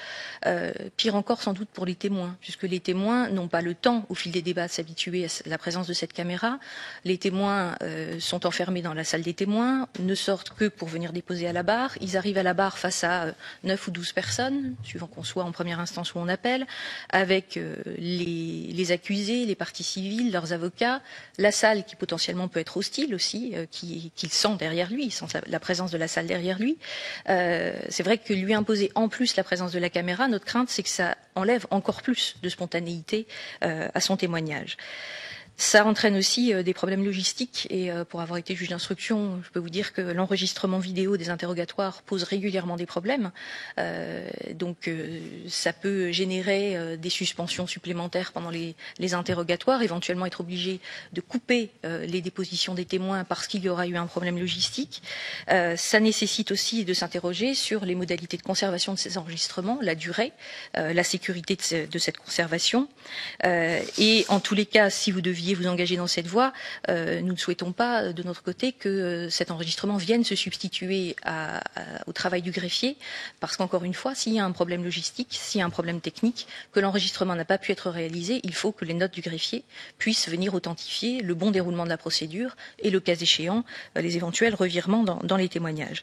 Pire encore, sans doute, pour les témoins, puisque les témoins n'ont pas le temps, au fil des débats, de s'habituer à la présence de cette caméra. Les témoins sont enfermés dans la salle des témoins, ne sortent que pour venir déposer à la barre. Ils arrivent à la barre face à 9 ou 12 personnes, suivant qu'on soit en première instance ou en appel, avec les accusés, les parties civiles, leurs avocats, la salle qui potentiellement peut être hostile aussi, qu'il sent derrière lui, il sent la présence de la salle derrière lui. C'est vrai que lui imposer en plus la présence de la caméra, notre crainte, c'est que ça enlève encore plus de spontanéité à son témoignage. Ça entraîne aussi des problèmes logistiques et pour avoir été juge d'instruction, je peux vous dire que l'enregistrement vidéo des interrogatoires pose régulièrement des problèmes. Donc ça peut générer des suspensions supplémentaires pendant les interrogatoires, éventuellement être obligé de couper les dépositions des témoins parce qu'il y aura eu un problème logistique. Ça nécessite aussi de s'interroger sur les modalités de conservation de ces enregistrements, la durée, la sécurité de cette conservation. Et en tous les cas, si vous deviez vous engager dans cette voie, nous ne souhaitons pas de notre côté que cet enregistrement vienne se substituer au travail du greffier, parce qu'encore une fois, s'il y a un problème logistique, s'il y a un problème technique, que l'enregistrement n'a pas pu être réalisé, il faut que les notes du greffier puissent venir authentifier le bon déroulement de la procédure et, le cas échéant, les éventuels revirements dans les témoignages.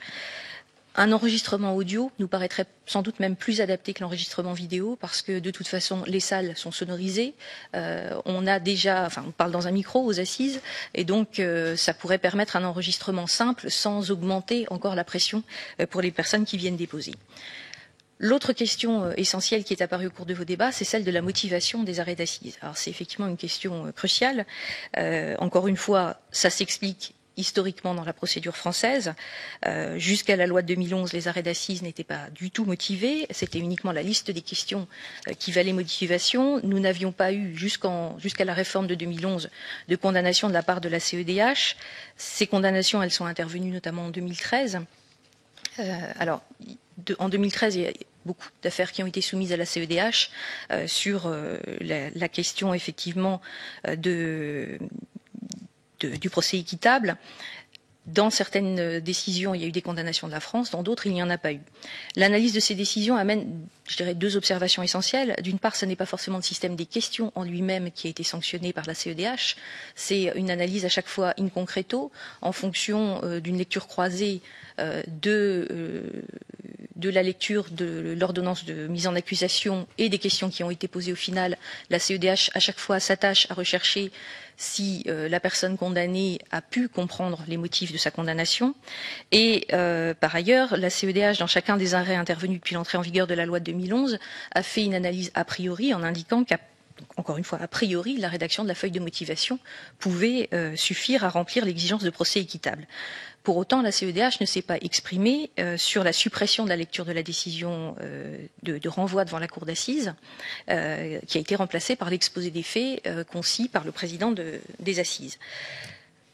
Un enregistrement audio nous paraîtrait sans doute même plus adapté que l'enregistrement vidéo parce que de toute façon les salles sont sonorisées. On parle dans un micro aux assises et donc ça pourrait permettre un enregistrement simple sans augmenter encore la pression pour les personnes qui viennent déposer. L'autre question essentielle qui est apparue au cours de vos débats, c'est celle de la motivation des arrêts d'assises. Alors c'est effectivement une question cruciale. Encore une fois, ça s'explique historiquement dans la procédure française. Jusqu'à la loi de 2011, les arrêts d'assises n'étaient pas du tout motivés. C'était uniquement la liste des questions qui valait motivation. Nous n'avions pas eu, jusqu'à la réforme de 2011, de condamnation de la part de la CEDH. Ces condamnations, elles sont intervenues notamment en 2013. En 2013, il y a beaucoup d'affaires qui ont été soumises à la CEDH sur la question effectivement du procès équitable. Dans certaines décisions, il y a eu des condamnations de la France, dans d'autres, il n'y en a pas eu. L'analyse de ces décisions amène, je dirais, deux observations essentielles. D'une part, ce n'est pas forcément le système des questions en lui-même qui a été sanctionné par la CEDH. C'est une analyse à chaque fois in concreto, en fonction d'une lecture croisée de la lecture de l'ordonnance de mise en accusation et des questions qui ont été posées au final. La CEDH, à chaque fois, s'attache à rechercher si la personne condamnée a pu comprendre les motifs de sa condamnation. Et par ailleurs, la CEDH, dans chacun des arrêts intervenus depuis l'entrée en vigueur de la loi de 2011, a fait une analyse a priori en indiquant encore une fois, a priori, la rédaction de la feuille de motivation pouvait suffire à remplir l'exigence de procès équitable. Pour autant, la CEDH ne s'est pas exprimée sur la suppression de la lecture de la décision de renvoi devant la cour d'assises, qui a été remplacée par l'exposé des faits concis par le président des assises.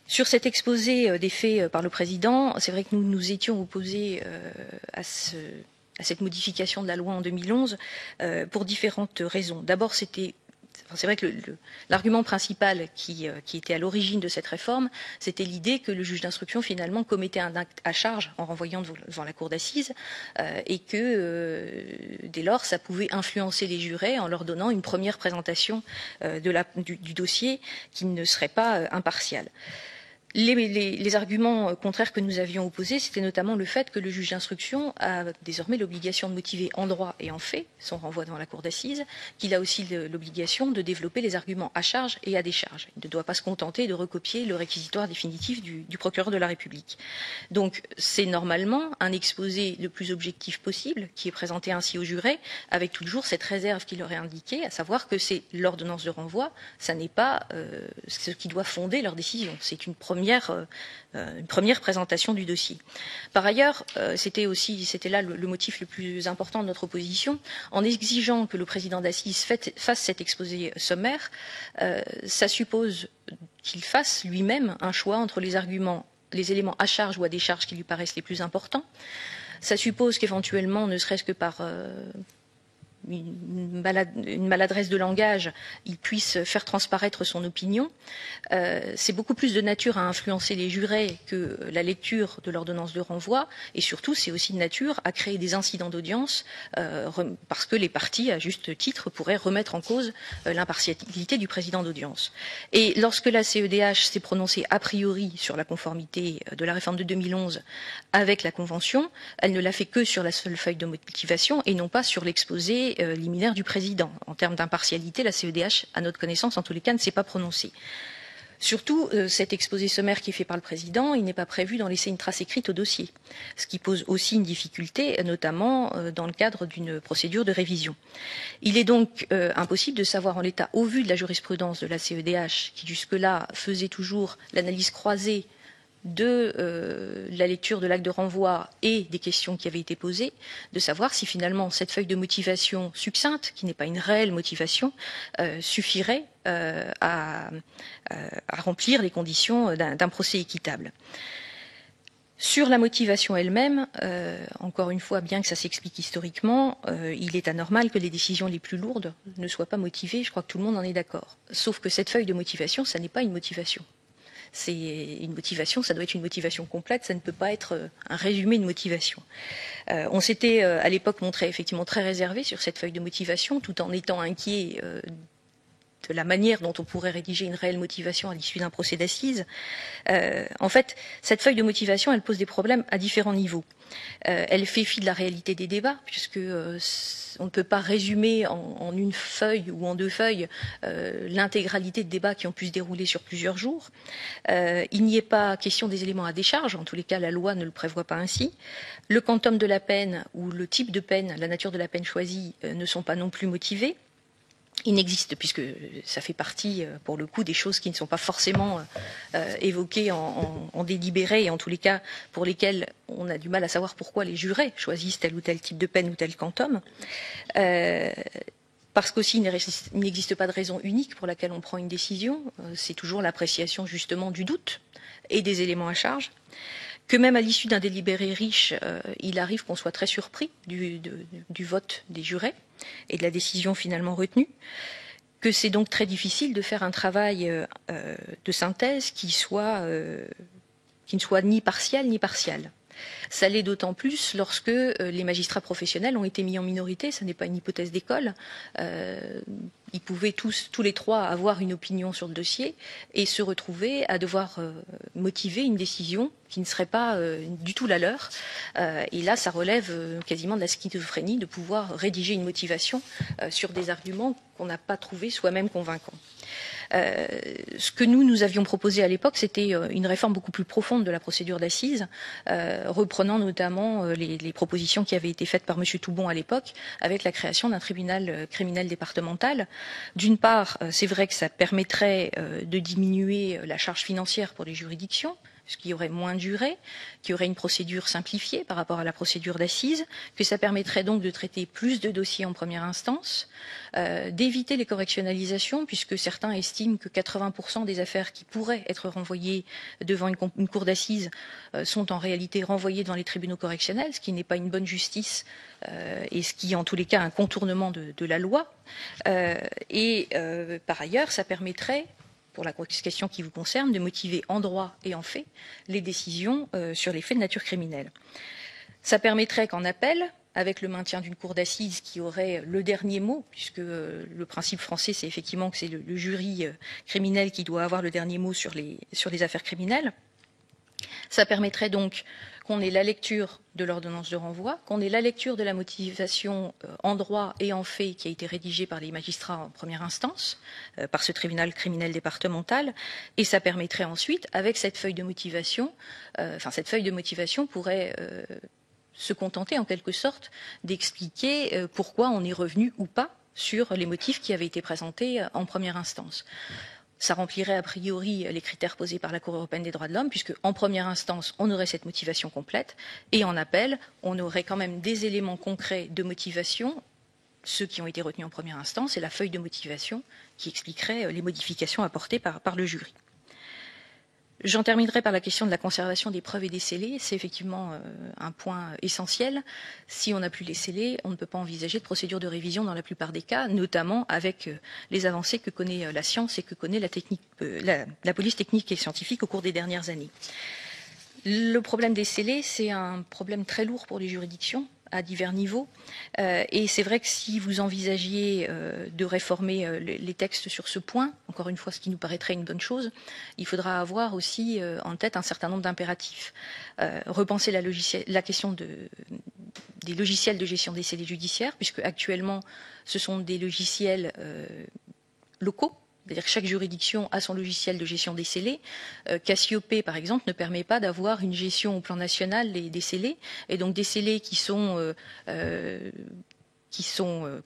Sur cet exposé des faits par le président, c'est vrai que nous nous étions opposés à cette modification de la loi en 2011 pour différentes raisons. D'abord, c'est vrai que l'argument principal qui était à l'origine de cette réforme, c'était l'idée que le juge d'instruction finalement commettait un acte à charge en renvoyant devant la cour d'assises et que dès lors ça pouvait influencer les jurés en leur donnant une première présentation du dossier qui ne serait pas impartiale. Les arguments contraires que nous avions opposés, c'était notamment le fait que le juge d'instruction a désormais l'obligation de motiver en droit et en fait son renvoi devant la cour d'assises, qu'il a aussi l'obligation de développer les arguments à charge et à décharge. Il ne doit pas se contenter de recopier le réquisitoire définitif du procureur de la République. Donc c'est normalement un exposé le plus objectif possible qui est présenté ainsi aux jurés, avec toujours cette réserve qu'il leur est indiquée, à savoir que c'est l'ordonnance de renvoi, ça n'est pas ce qui doit fonder leur décision. C'est une première présentation du dossier. Par ailleurs, c'était là le motif le plus important de notre opposition, en exigeant que le président d'assises fasse cet exposé sommaire, ça suppose qu'il fasse lui-même un choix entre les éléments à charge ou à décharge qui lui paraissent les plus importants. Ça suppose qu'éventuellement, ne serait-ce que par une maladresse de langage, il puisse faire transparaître son opinion. C'est beaucoup plus de nature à influencer les jurés que la lecture de l'ordonnance de renvoi, et surtout c'est aussi de nature à créer des incidents d'audience parce que les parties, à juste titre, pourraient remettre en cause l'impartialité du président d'audience. Et lorsque la CEDH s'est prononcée a priori sur la conformité de la réforme de 2011 avec la Convention, elle ne l'a fait que sur la seule feuille de motivation et non pas sur l'exposé liminaire du président. En termes d'impartialité, la CEDH, à notre connaissance, en tous les cas, ne s'est pas prononcée. Surtout, cet exposé sommaire qui est fait par le président, il n'est pas prévu d'en laisser une trace écrite au dossier, ce qui pose aussi une difficulté, notamment dans le cadre d'une procédure de révision. Il est donc impossible de savoir en l'état, au vu de la jurisprudence de la CEDH, qui jusque-là faisait toujours l'analyse croisée de la lecture de l'acte de renvoi et des questions qui avaient été posées, de savoir si finalement cette feuille de motivation succincte, qui n'est pas une réelle motivation, suffirait à remplir les conditions d'un procès équitable. Sur la motivation elle-même, encore une fois, bien que ça s'explique historiquement, il est anormal que les décisions les plus lourdes ne soient pas motivées, je crois que tout le monde en est d'accord. Sauf que cette feuille de motivation, ça n'est pas une motivation. C'est une motivation, ça doit être une motivation complète, ça ne peut pas être un résumé de motivation. On s'était à l'époque montré effectivement très réservé sur cette feuille de motivation, tout en étant inquiet la manière dont on pourrait rédiger une réelle motivation à l'issue d'un procès d'assises. En fait, cette feuille de motivation, elle pose des problèmes à différents niveaux. Elle fait fi de la réalité des débats, puisque on ne peut pas résumer en une feuille ou en 2 feuilles l'intégralité de débats qui ont pu se dérouler sur plusieurs jours. Il n'y est pas question des éléments à décharge, en tous les cas la loi ne le prévoit pas ainsi. Le quantum de la peine ou le type de peine, la nature de la peine choisie ne sont pas non plus motivés. Il n'existe, puisque ça fait partie, pour le coup, des choses qui ne sont pas forcément évoquées en délibéré, et en tous les cas pour lesquelles on a du mal à savoir pourquoi les jurés choisissent tel ou tel type de peine ou tel quantum. Parce qu'aussi, il n'existe pas de raison unique pour laquelle on prend une décision. C'est toujours l'appréciation, justement, du doute et des éléments à charge. Que même à l'issue d'un délibéré riche, il arrive qu'on soit très surpris du vote des jurés et de la décision finalement retenue, que c'est donc très difficile de faire un travail de synthèse qui ne soit ni partiel ni partial. Ça l'est d'autant plus lorsque les magistrats professionnels ont été mis en minorité, ce n'est pas une hypothèse d'école. Ils pouvaient tous les trois avoir une opinion sur le dossier et se retrouver à devoir motiver une décision qui ne serait pas du tout la leur. Et là, ça relève quasiment de la schizophrénie de pouvoir rédiger une motivation sur des arguments qu'on n'a pas trouvés soi-même convaincants. Ce que nous avions proposé à l'époque, c'était une réforme beaucoup plus profonde de la procédure d'assises, reprenant notamment les propositions qui avaient été faites par M. Toubon à l'époque, avec la création d'un tribunal criminel départemental. D'une part, c'est vrai que ça permettrait de diminuer la charge financière pour les juridictions, qu'il y aurait moins de jurés, qu'il y aurait une procédure simplifiée par rapport à la procédure d'assises, que ça permettrait donc de traiter plus de dossiers en première instance, d'éviter les correctionnalisations, puisque certains estiment que 80% des affaires qui pourraient être renvoyées devant une cour d'assises sont en réalité renvoyées devant les tribunaux correctionnels, ce qui n'est pas une bonne justice et ce qui est en tous les cas un contournement de la loi. Par ailleurs, ça permettrait, pour la question qui vous concerne, de motiver en droit et en fait les décisions sur les faits de nature criminelle. Ça permettrait qu'en appel, avec le maintien d'une cour d'assises qui aurait le dernier mot, puisque le principe français, c'est effectivement que c'est le jury criminel qui doit avoir le dernier mot sur les affaires criminelles, ça permettrait donc qu'on ait la lecture de l'ordonnance de renvoi, qu'on ait la lecture de la motivation en droit et en fait qui a été rédigée par les magistrats en première instance, par ce tribunal criminel départemental, et ça permettrait ensuite, avec cette feuille de motivation, cette feuille de motivation pourrait se contenter en quelque sorte d'expliquer pourquoi on est revenu ou pas sur les motifs qui avaient été présentés en première instance. Ça remplirait a priori les critères posés par la Cour européenne des droits de l'homme, puisque en première instance, on aurait cette motivation complète, et en appel, on aurait quand même des éléments concrets de motivation, ceux qui ont été retenus en première instance, et la feuille de motivation qui expliquerait les modifications apportées par le jury. J'en terminerai par la question de la conservation des preuves et des scellés. C'est effectivement un point essentiel. Si on n'a plus les scellés, on ne peut pas envisager de procédure de révision dans la plupart des cas, notamment avec les avancées que connaît la science et que connaît la police technique et scientifique au cours des dernières années. Le problème des scellés, c'est un problème très lourd pour les juridictions à divers niveaux. Et c'est vrai que si vous envisagiez de réformer les textes sur ce point, encore une fois, ce qui nous paraîtrait une bonne chose, il faudra avoir aussi en tête un certain nombre d'impératifs. Repenser la question des logiciels de gestion des scellés judiciaires, puisque actuellement, ce sont des logiciels locaux. C'est-à-dire que chaque juridiction a son logiciel de gestion des scellés. Cassiopée, par exemple, ne permet pas d'avoir une gestion au plan national des scellés. Et donc des scellés qui sont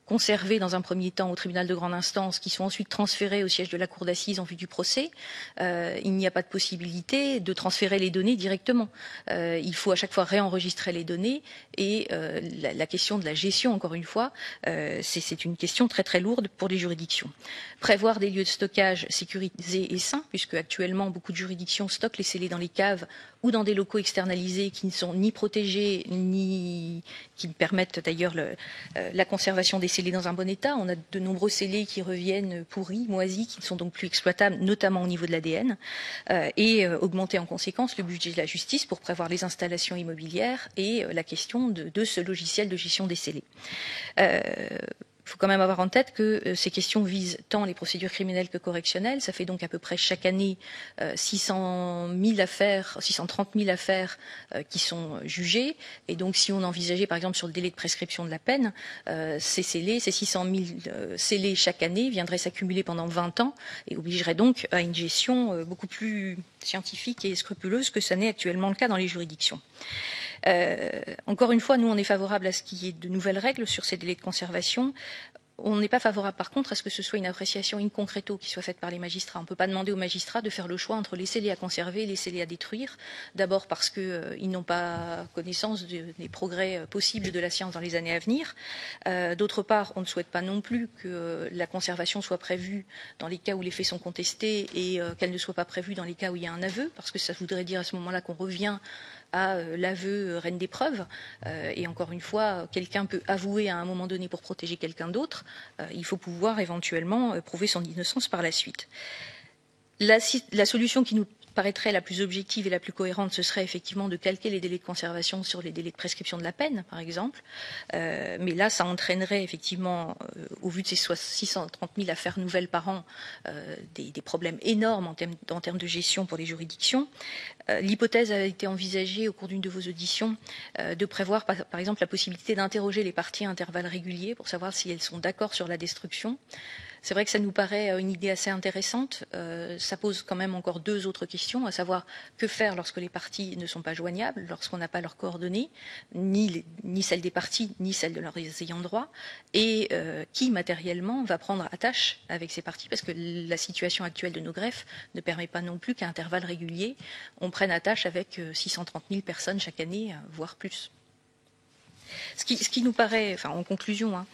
conservés dans un premier temps au tribunal de grande instance, qui sont ensuite transférés au siège de la cour d'assises en vue du procès, il n'y a pas de possibilité de transférer les données directement. Il faut à chaque fois réenregistrer les données et la question de la gestion, encore une fois, c'est une question très très lourde pour les juridictions. Prévoir des lieux de stockage sécurisés et sains, puisque actuellement beaucoup de juridictions stockent les scellés dans les caves ou dans des locaux externalisés qui ne sont ni protégés, ni qui permettent d'ailleurs la conservation des scellés dans un bon état. On a de nombreux scellés qui reviennent pourris, moisis, qui ne sont donc plus exploitables, notamment au niveau de l'ADN, et augmenter en conséquence le budget de la justice pour prévoir les installations immobilières et la question de ce logiciel de gestion des scellés. Il faut quand même avoir en tête que ces questions visent tant les procédures criminelles que correctionnelles. Ça fait donc à peu près chaque année 630 000 affaires qui sont jugées. Et donc si on envisageait par exemple sur le délai de prescription de la peine, ces 600 000 scellés chaque année viendraient s'accumuler pendant 20 ans et obligeraient donc à une gestion beaucoup plus scientifique et scrupuleuse que ça n'est actuellement le cas dans les juridictions. Encore une fois, nous, on est favorable à ce qu'il y ait de nouvelles règles sur ces délais de conservation. On n'est pas favorable, par contre, à ce que ce soit une appréciation in concreto qui soit faite par les magistrats. On ne peut pas demander aux magistrats de faire le choix entre les scellés à conserver et les scellés à détruire. D'abord parce qu'ils n'ont pas connaissance des progrès possibles de la science dans les années à venir. D'autre part, on ne souhaite pas non plus que la conservation soit prévue dans les cas où les faits sont contestés et qu'elle ne soit pas prévue dans les cas où il y a un aveu, parce que ça voudrait dire à ce moment-là qu'on revient à l'aveu reine des preuves. Et encore une fois, quelqu'un peut avouer à un moment donné pour protéger quelqu'un d'autre. Il faut pouvoir éventuellement prouver son innocence par la suite. La solution qui nous paraîtrait la plus objective et la plus cohérente, ce serait effectivement de calquer les délais de conservation sur les délais de prescription de la peine, par exemple. Mais là, ça entraînerait effectivement, au vu de ces 630 000 affaires nouvelles par an, des problèmes énormes en termes de gestion pour les juridictions. L'hypothèse a été envisagée au cours d'une de vos auditions de prévoir, par exemple, la possibilité d'interroger les parties à intervalles réguliers pour savoir si elles sont d'accord sur la destruction. C'est vrai que ça nous paraît une idée assez intéressante. Ça pose quand même encore deux autres questions, à savoir que faire lorsque les parties ne sont pas joignables, lorsqu'on n'a pas leurs coordonnées, ni celles des parties, ni celles de leurs ayants droit, et qui matériellement va prendre attache avec ces parties, parce que la situation actuelle de nos greffes ne permet pas non plus qu'à intervalles réguliers, on prenne attache avec 630 000 personnes chaque année, voire plus. Ce qui nous paraît, enfin en conclusion,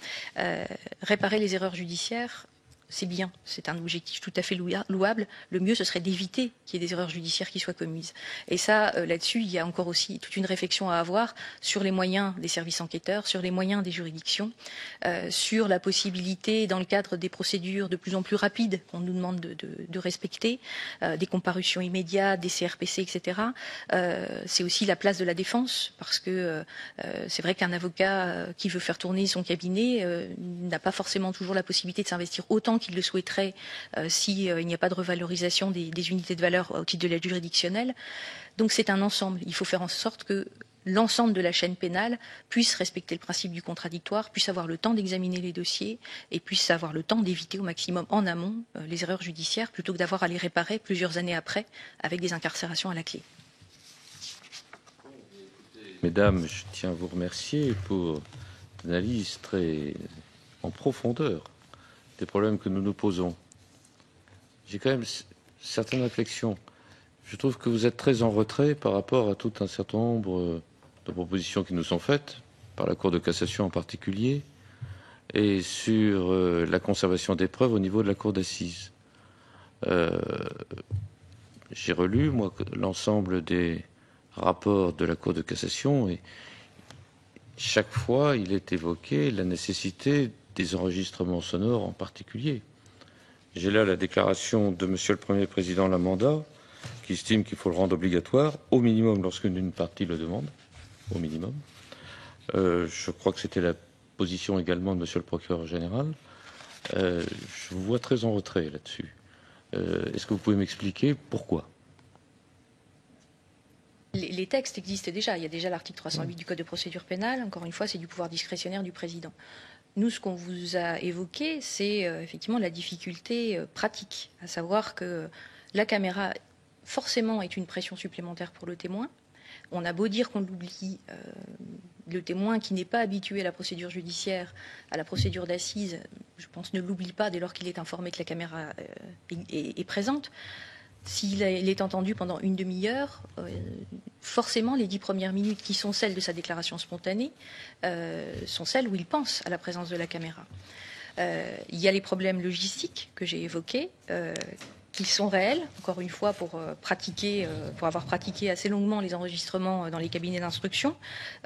réparer les erreurs judiciaires, c'est bien, c'est un objectif tout à fait louable. Le mieux, ce serait d'éviter qu'il y ait des erreurs judiciaires qui soient commises. Et ça, là-dessus, il y a encore aussi toute une réflexion à avoir sur les moyens des services enquêteurs, sur les moyens des juridictions, sur la possibilité, dans le cadre des procédures de plus en plus rapides qu'on nous demande de respecter, des comparutions immédiates, des CRPC, etc. C'est aussi la place de la défense, parce que c'est vrai qu'un avocat qui veut faire tourner son cabinet n'a pas forcément toujours la possibilité de s'investir autant qu'il le souhaiterait s'il n'y a pas de revalorisation des unités de valeur au titre de l'aide juridictionnelle. Donc c'est un ensemble. Il faut faire en sorte que l'ensemble de la chaîne pénale puisse respecter le principe du contradictoire, puisse avoir le temps d'examiner les dossiers et puisse avoir le temps d'éviter au maximum en amont les erreurs judiciaires plutôt que d'avoir à les réparer plusieurs années après avec des incarcérations à la clé. Mesdames, je tiens à vous remercier pour l'analyse très en profondeur des problèmes que nous nous posons. J'ai quand même certaines réflexions. Je trouve que vous êtes très en retrait par rapport à tout un certain nombre de propositions qui nous sont faites, par la Cour de cassation en particulier, et sur la conservation des preuves au niveau de la Cour d'assises. J'ai relu, moi, l'ensemble des rapports de la Cour de cassation, et chaque fois, il est évoqué la nécessité des enregistrements sonores en particulier. J'ai là la déclaration de Monsieur le Premier Président Lamanda, qui estime qu'il faut le rendre obligatoire, au minimum lorsqu'une partie le demande, au minimum. Je crois que c'était la position également de Monsieur le Procureur Général. Je vous vois très en retrait là-dessus. Est-ce que vous pouvez m'expliquer pourquoi ? Les textes existent déjà. Il y a déjà l'article 308 du Code de procédure pénale. Encore une fois, c'est du pouvoir discrétionnaire du président. Nous, ce qu'on vous a évoqué, c'est effectivement la difficulté pratique, à savoir que la caméra, forcément, est une pression supplémentaire pour le témoin. On a beau dire qu'on l'oublie, le témoin qui n'est pas habitué à la procédure judiciaire, à la procédure d'assises, je pense, ne l'oublie pas dès lors qu'il est informé que la caméra est présente. S'il est entendu pendant une demi-heure, forcément, les 10 premières minutes qui sont celles de sa déclaration spontanée sont celles où il pense à la présence de la caméra. Il y a les problèmes logistiques que j'ai évoqués, qui sont réels, encore une fois, pour avoir pratiqué assez longuement les enregistrements dans les cabinets d'instruction.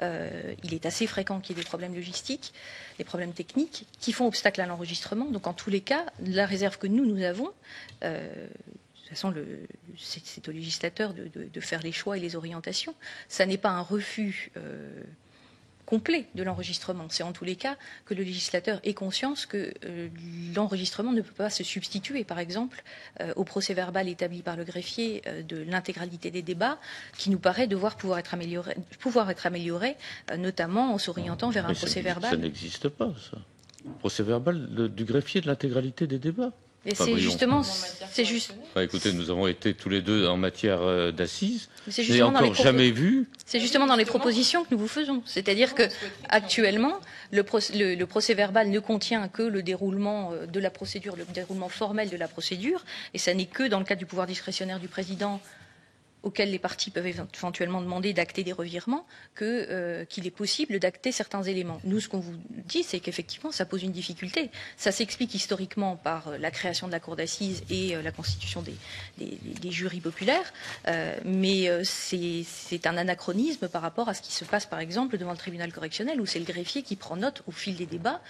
Il est assez fréquent qu'il y ait des problèmes logistiques, des problèmes techniques qui font obstacle à l'enregistrement. Donc, en tous les cas, la réserve que nous avons, de toute façon, c'est au législateur de faire les choix et les orientations. Ça n'est pas un refus complet de l'enregistrement. C'est en tous les cas que le législateur ait conscience que l'enregistrement ne peut pas se substituer, par exemple, au procès-verbal établi par le greffier de l'intégralité des débats, qui nous paraît devoir pouvoir être amélioré, notamment en s'orientant vers un procès-verbal. Ça n'existe pas, ça. Procès-verbal du greffier de l'intégralité des débats. Et c'est justement, c'est juste. Enfin, écoutez, nous avons été tous les deux en matière d'assises. Je n'ai encore jamais vu. C'est justement dans les propositions que nous vous faisons. C'est-à-dire que actuellement, le procès-verbal ne contient que le déroulement de la procédure, le déroulement formel de la procédure, et ça n'est que dans le cadre du pouvoir discrétionnaire du président, auquel les parties peuvent éventuellement demander d'acter des revirements, qu'il est possible d'acter certains éléments. Nous, ce qu'on vous dit, c'est qu'effectivement, ça pose une difficulté. Ça s'explique historiquement par la création de la cour d'assises et la constitution des jurys populaires, mais c'est un anachronisme par rapport à ce qui se passe, par exemple, devant le tribunal correctionnel, où c'est le greffier qui prend note au fil des débats,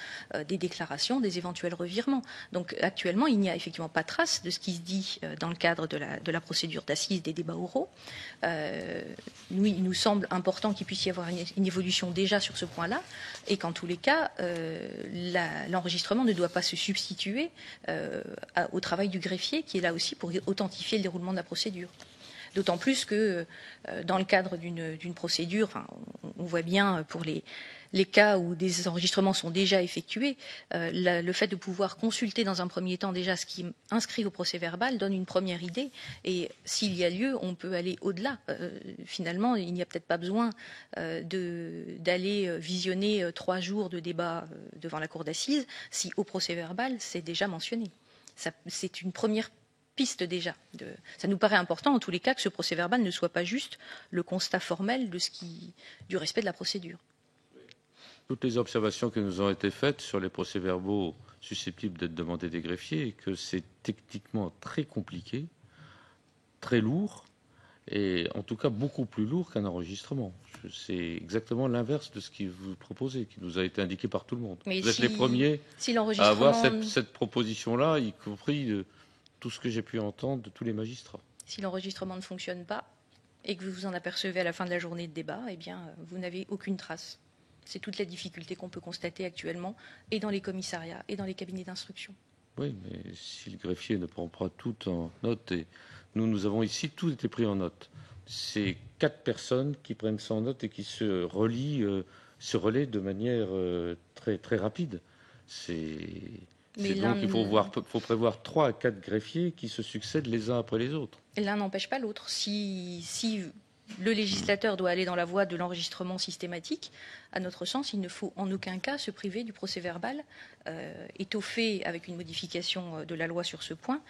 des déclarations, des éventuels revirements. Donc, actuellement, il n'y a effectivement pas trace de ce qui se dit dans le cadre de la procédure d'assises des débats oraux. Il nous semble important qu'il puisse y avoir une évolution déjà sur ce point-là, et qu'en tous les cas, l'enregistrement ne doit pas se substituer au travail du greffier, qui est là aussi pour authentifier le déroulement de la procédure. D'autant plus que dans le cadre d'une procédure, on voit bien pour les cas où des enregistrements sont déjà effectués, le fait de pouvoir consulter dans un premier temps déjà ce qui est inscrit au procès-verbal donne une première idée. Et s'il y a lieu, on peut aller au-delà. Finalement, il n'y a peut-être pas besoin d'aller visionner 3 jours de débat devant la cour d'assises si au procès-verbal c'est déjà mentionné. C'est une première piste déjà. Ça nous paraît important en tous les cas que ce procès-verbal ne soit pas juste le constat formel du respect de la procédure. Toutes les observations qui nous ont été faites sur les procès-verbaux susceptibles d'être demandés des greffiers, et que c'est techniquement très compliqué, très lourd, et en tout cas beaucoup plus lourd qu'un enregistrement. C'est exactement l'inverse de ce que vous proposez, qui nous a été indiqué par tout le monde. Mais vous êtes les premiers à avoir cette proposition-là, y compris tout ce que j'ai pu entendre de tous les magistrats. Si l'enregistrement ne fonctionne pas et que vous vous en apercevez à la fin de la journée de débat, eh bien, vous n'avez aucune trace. C'est toute la difficulté qu'on peut constater actuellement, et dans les commissariats, et dans les cabinets d'instruction. Oui, mais si le greffier ne prend pas tout en note, et nous avons ici, tout été pris en note. C'est 4 personnes qui prennent ça en note et qui se relaient de manière très, très rapide. Donc il faut prévoir 3 à 4 greffiers qui se succèdent les uns après les autres. Et l'un n'empêche pas l'autre. Si le législateur doit aller dans la voie de l'enregistrement systématique, à notre sens, il ne faut en aucun cas se priver du procès-verbal, étoffé avec une modification de la loi sur ce point,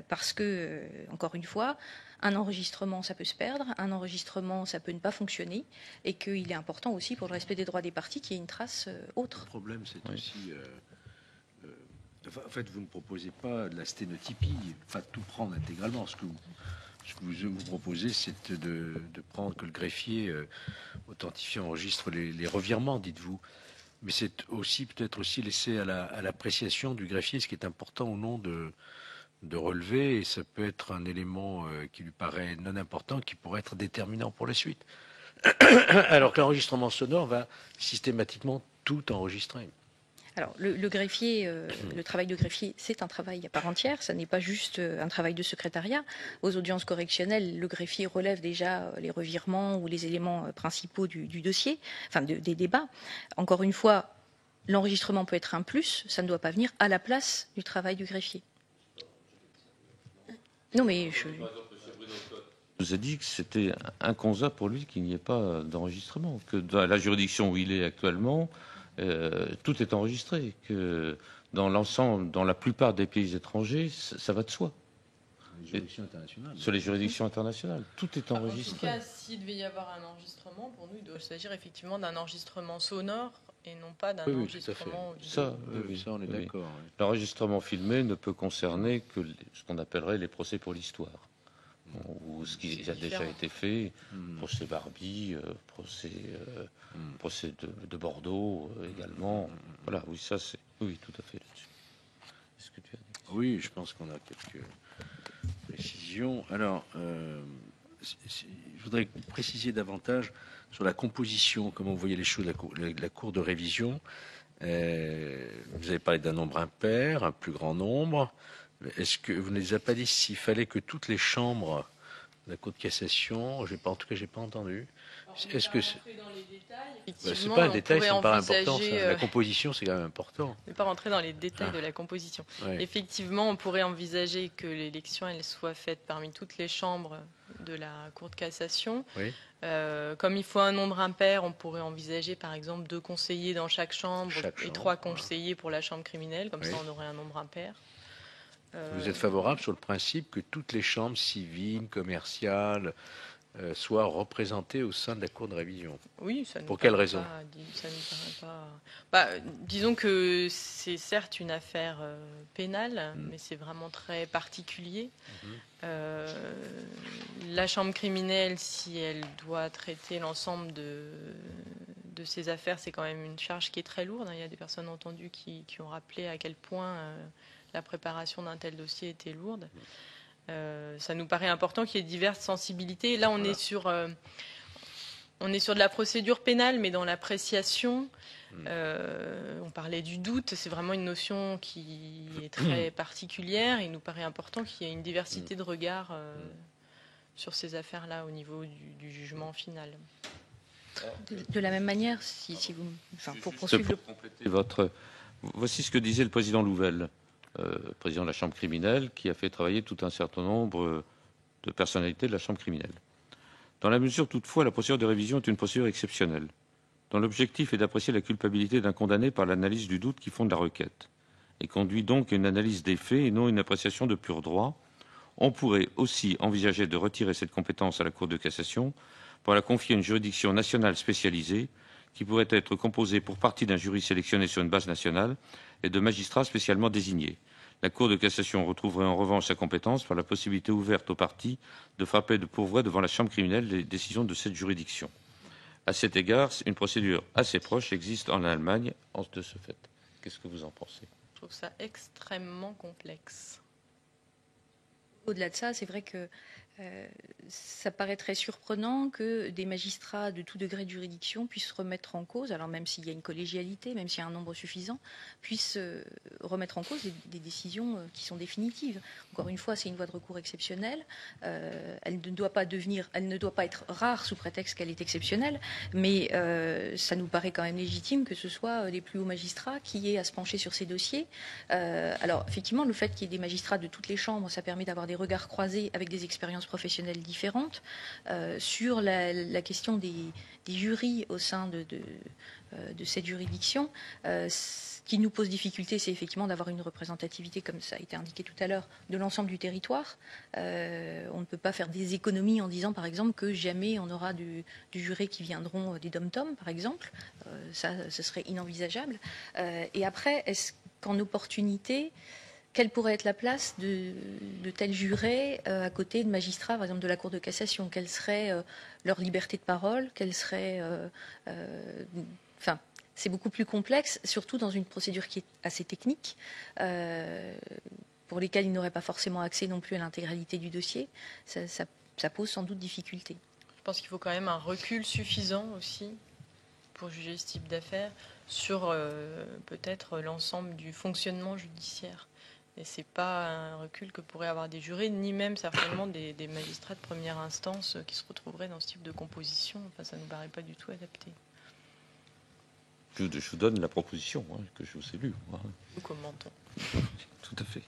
parce que, encore une fois, un enregistrement, ça peut se perdre, un enregistrement, ça peut ne pas fonctionner, et qu'il est important aussi, pour le respect des droits des parties, qu'il y ait une trace autre. Le problème, c'est aussi... en fait, vous ne proposez pas de la sténotypie, pas de tout prendre intégralement. Ce que vous proposez, c'est de prendre que le greffier authentifie, enregistre les revirements, dites-vous. Mais c'est aussi peut-être aussi laissé à l'appréciation du greffier, ce qui est important ou non de relever, et ça peut être un élément qui lui paraît non important, qui pourrait être déterminant pour la suite. Alors que l'enregistrement sonore va systématiquement tout enregistrer. Alors, le greffier, le travail de greffier, c'est un travail à part entière. Ça n'est pas juste un travail de secrétariat. Aux audiences correctionnelles, le greffier relève déjà les revirements ou les éléments principaux du dossier, enfin des débats. Encore une fois, l'enregistrement peut être un plus. Ça ne doit pas venir à la place du travail du greffier. Non, mais Il nous a dit que c'était inconcevable pour lui qu'il n'y ait pas d'enregistrement, que dans la juridiction où il est actuellement, tout est enregistré, que dans l'ensemble, dans la plupart des pays étrangers, ça va de soi. Les juridictions internationales. Sur les juridictions internationales, tout est enregistré. En tout cas, s'il devait y avoir un enregistrement, pour nous, il doit s'agir effectivement d'un enregistrement sonore et non pas d'un enregistrement vidéo. Ça, on est d'accord. Oui. L'enregistrement filmé ne peut concerner que ce qu'on appellerait les procès pour l'histoire. Ou ce qui a déjà été fait, procès Barbie, procès de Bordeaux également. Voilà, oui, ça c'est. Oui, tout à fait là-dessus. Est-ce que tu as des questions ? Oui, je pense qu'on a quelques précisions. Alors, je voudrais préciser davantage sur la composition, comment vous voyez les choses, la Cour de révision. Vous avez parlé d'un nombre impair, un plus grand nombre. Est-ce que vous ne les avez pas dit s'il fallait que toutes les chambres de la Cour de cassation, en tout cas, j'ai pas entendu. Est-ce que c'est pas un détail, ça me paraît important. La composition, c'est quand même important. Ne pas rentrer dans les détails de la composition. Ouais. Effectivement, on pourrait envisager que l'élection elle soit faite parmi toutes les chambres de la Cour de cassation. Oui. Comme il faut un nombre impair, on pourrait envisager par exemple 2 conseillers dans chaque chambre et 3 conseillers pour la chambre criminelle. Comme ça, on aurait un nombre impair. Vous êtes favorable sur le principe que toutes les chambres civiles, commerciales, soient représentées au sein de la Cour de révision? Oui, ça nous Pour quelle raison? Ça nous paraît pas... disons que c'est certes une affaire pénale, mais c'est vraiment très particulier. La chambre criminelle, si elle doit traiter l'ensemble de ces affaires, c'est quand même une charge qui est très lourde. Il y a des personnes entendues qui ont rappelé à quel point la préparation d'un tel dossier était lourde. Ça nous paraît important qu'il y ait diverses sensibilités. Là, on est sur de la procédure pénale, mais dans l'appréciation, on parlait du doute. C'est vraiment une notion qui est très particulière. Il nous paraît important qu'il y ait une diversité de regards sur ces affaires-là au niveau du jugement final. De la même manière, si vous, pour poursuivre, pour compléter voici ce que disait le président Louvel. Président de la Chambre criminelle, qui a fait travailler tout un certain nombre de personnalités de la Chambre criminelle. Dans la mesure, toutefois, la procédure de révision est une procédure exceptionnelle, dont l'objectif est d'apprécier la culpabilité d'un condamné par l'analyse du doute qui fonde la requête, et conduit donc à une analyse des faits et non une appréciation de pur droit. On pourrait aussi envisager de retirer cette compétence à la Cour de cassation pour la confier à une juridiction nationale spécialisée qui pourrait être composée pour partie d'un jury sélectionné sur une base nationale et de magistrats spécialement désignés. La Cour de cassation retrouverait en revanche sa compétence par la possibilité ouverte aux parties de frapper de pourvoi devant la Chambre criminelle les décisions de cette juridiction. À cet égard, une procédure assez proche existe en Allemagne de ce fait. Qu'est-ce que vous en pensez? Je trouve ça extrêmement complexe. Au-delà de ça, c'est vrai que ça paraît très surprenant que des magistrats de tout degré de juridiction puissent remettre en cause, alors même s'il y a une collégialité, même s'il y a un nombre suffisant, puissent remettre en cause des décisions qui sont définitives. Encore une fois, c'est une voie de recours exceptionnelle. Elle ne doit pas être rare sous prétexte qu'elle est exceptionnelle, mais ça nous paraît quand même légitime que ce soit les plus hauts magistrats qui aient à se pencher sur ces dossiers. Alors, effectivement, le fait qu'il y ait des magistrats de toutes les chambres, ça permet d'avoir des regards croisés avec des expériences professionnelles différentes sur la question des jurys au sein de cette juridiction. Ce qui nous pose difficulté, c'est effectivement d'avoir une représentativité, comme ça a été indiqué tout à l'heure, de l'ensemble du territoire. On ne peut pas faire des économies en disant, par exemple, que jamais on aura du jury qui viendront des dom-tom, par exemple. Ça, ce serait inenvisageable. Et après, est-ce qu'en opportunité, quelle pourrait être la place de tels jurés à côté de magistrats, par exemple, de la Cour de cassation? Quelle serait leur liberté de parole? Quelle serait... c'est beaucoup plus complexe, surtout dans une procédure qui est assez technique, pour lesquelles ils n'auraient pas forcément accès non plus à l'intégralité du dossier. Ça pose sans doute difficulté. Je pense qu'il faut quand même un recul suffisant aussi pour juger ce type d'affaires sur peut-être l'ensemble du fonctionnement judiciaire. Et ce n'est pas un recul que pourraient avoir des jurés, ni même certainement des magistrats de première instance qui se retrouveraient dans ce type de composition. Enfin, ça ne nous paraît pas du tout adapté. Je vous donne la proposition que je vous ai lue. Nous commentons. Tout à fait.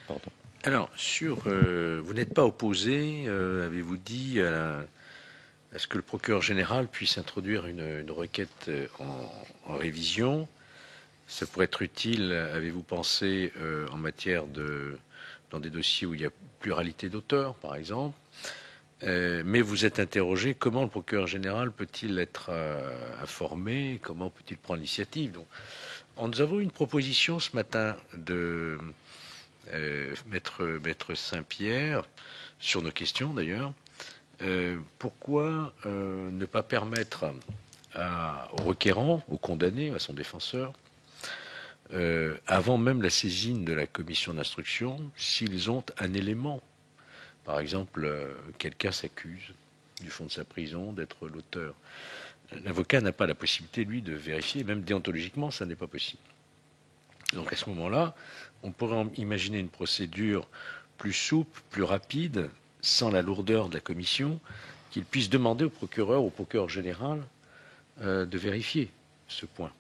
Pardon. Alors, vous n'êtes pas opposé, avez-vous dit, à ce que le procureur général puisse introduire une requête en révision? Ça pourrait être utile, avez-vous pensé, en matière dans des dossiers où il y a pluralité d'auteurs, par exemple. Mais vous êtes interrogé, comment le procureur général peut-il être informé? Comment peut-il prendre l'initiative? Donc, nous avons une proposition ce matin de Maître Saint-Pierre, sur nos questions d'ailleurs. Pourquoi ne pas permettre au requérant, au condamné, à son défenseur, avant même la saisine de la commission d'instruction, s'ils ont un élément Par exemple, quelqu'un s'accuse du fond de sa prison d'être l'auteur. L'avocat n'a pas la possibilité, lui, de vérifier, même déontologiquement, ça n'est pas possible. Donc à ce moment-là, on pourrait imaginer une procédure plus souple, plus rapide, sans la lourdeur de la commission, qu'il puisse demander au procureur général, de vérifier ce point.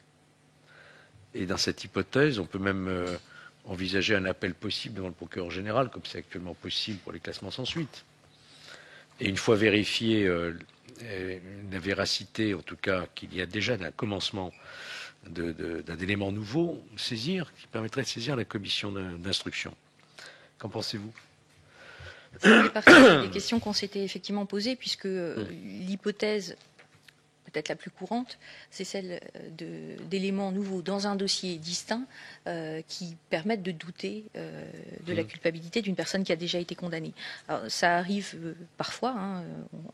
Et dans cette hypothèse, on peut même envisager un appel possible devant le procureur général, comme c'est actuellement possible pour les classements sans suite. Et une fois vérifié la véracité, en tout cas qu'il y a déjà un commencement d'un élément nouveau, qui permettrait de saisir la commission d'instruction. Qu'en pensez-vous? Ça fait partie des questions qu'on s'était effectivement posées, puisque l'hypothèse peut-être la plus courante, c'est celle d'éléments nouveaux dans un dossier distinct qui permettent de douter de la culpabilité d'une personne qui a déjà été condamnée. Alors, ça arrive parfois, hein,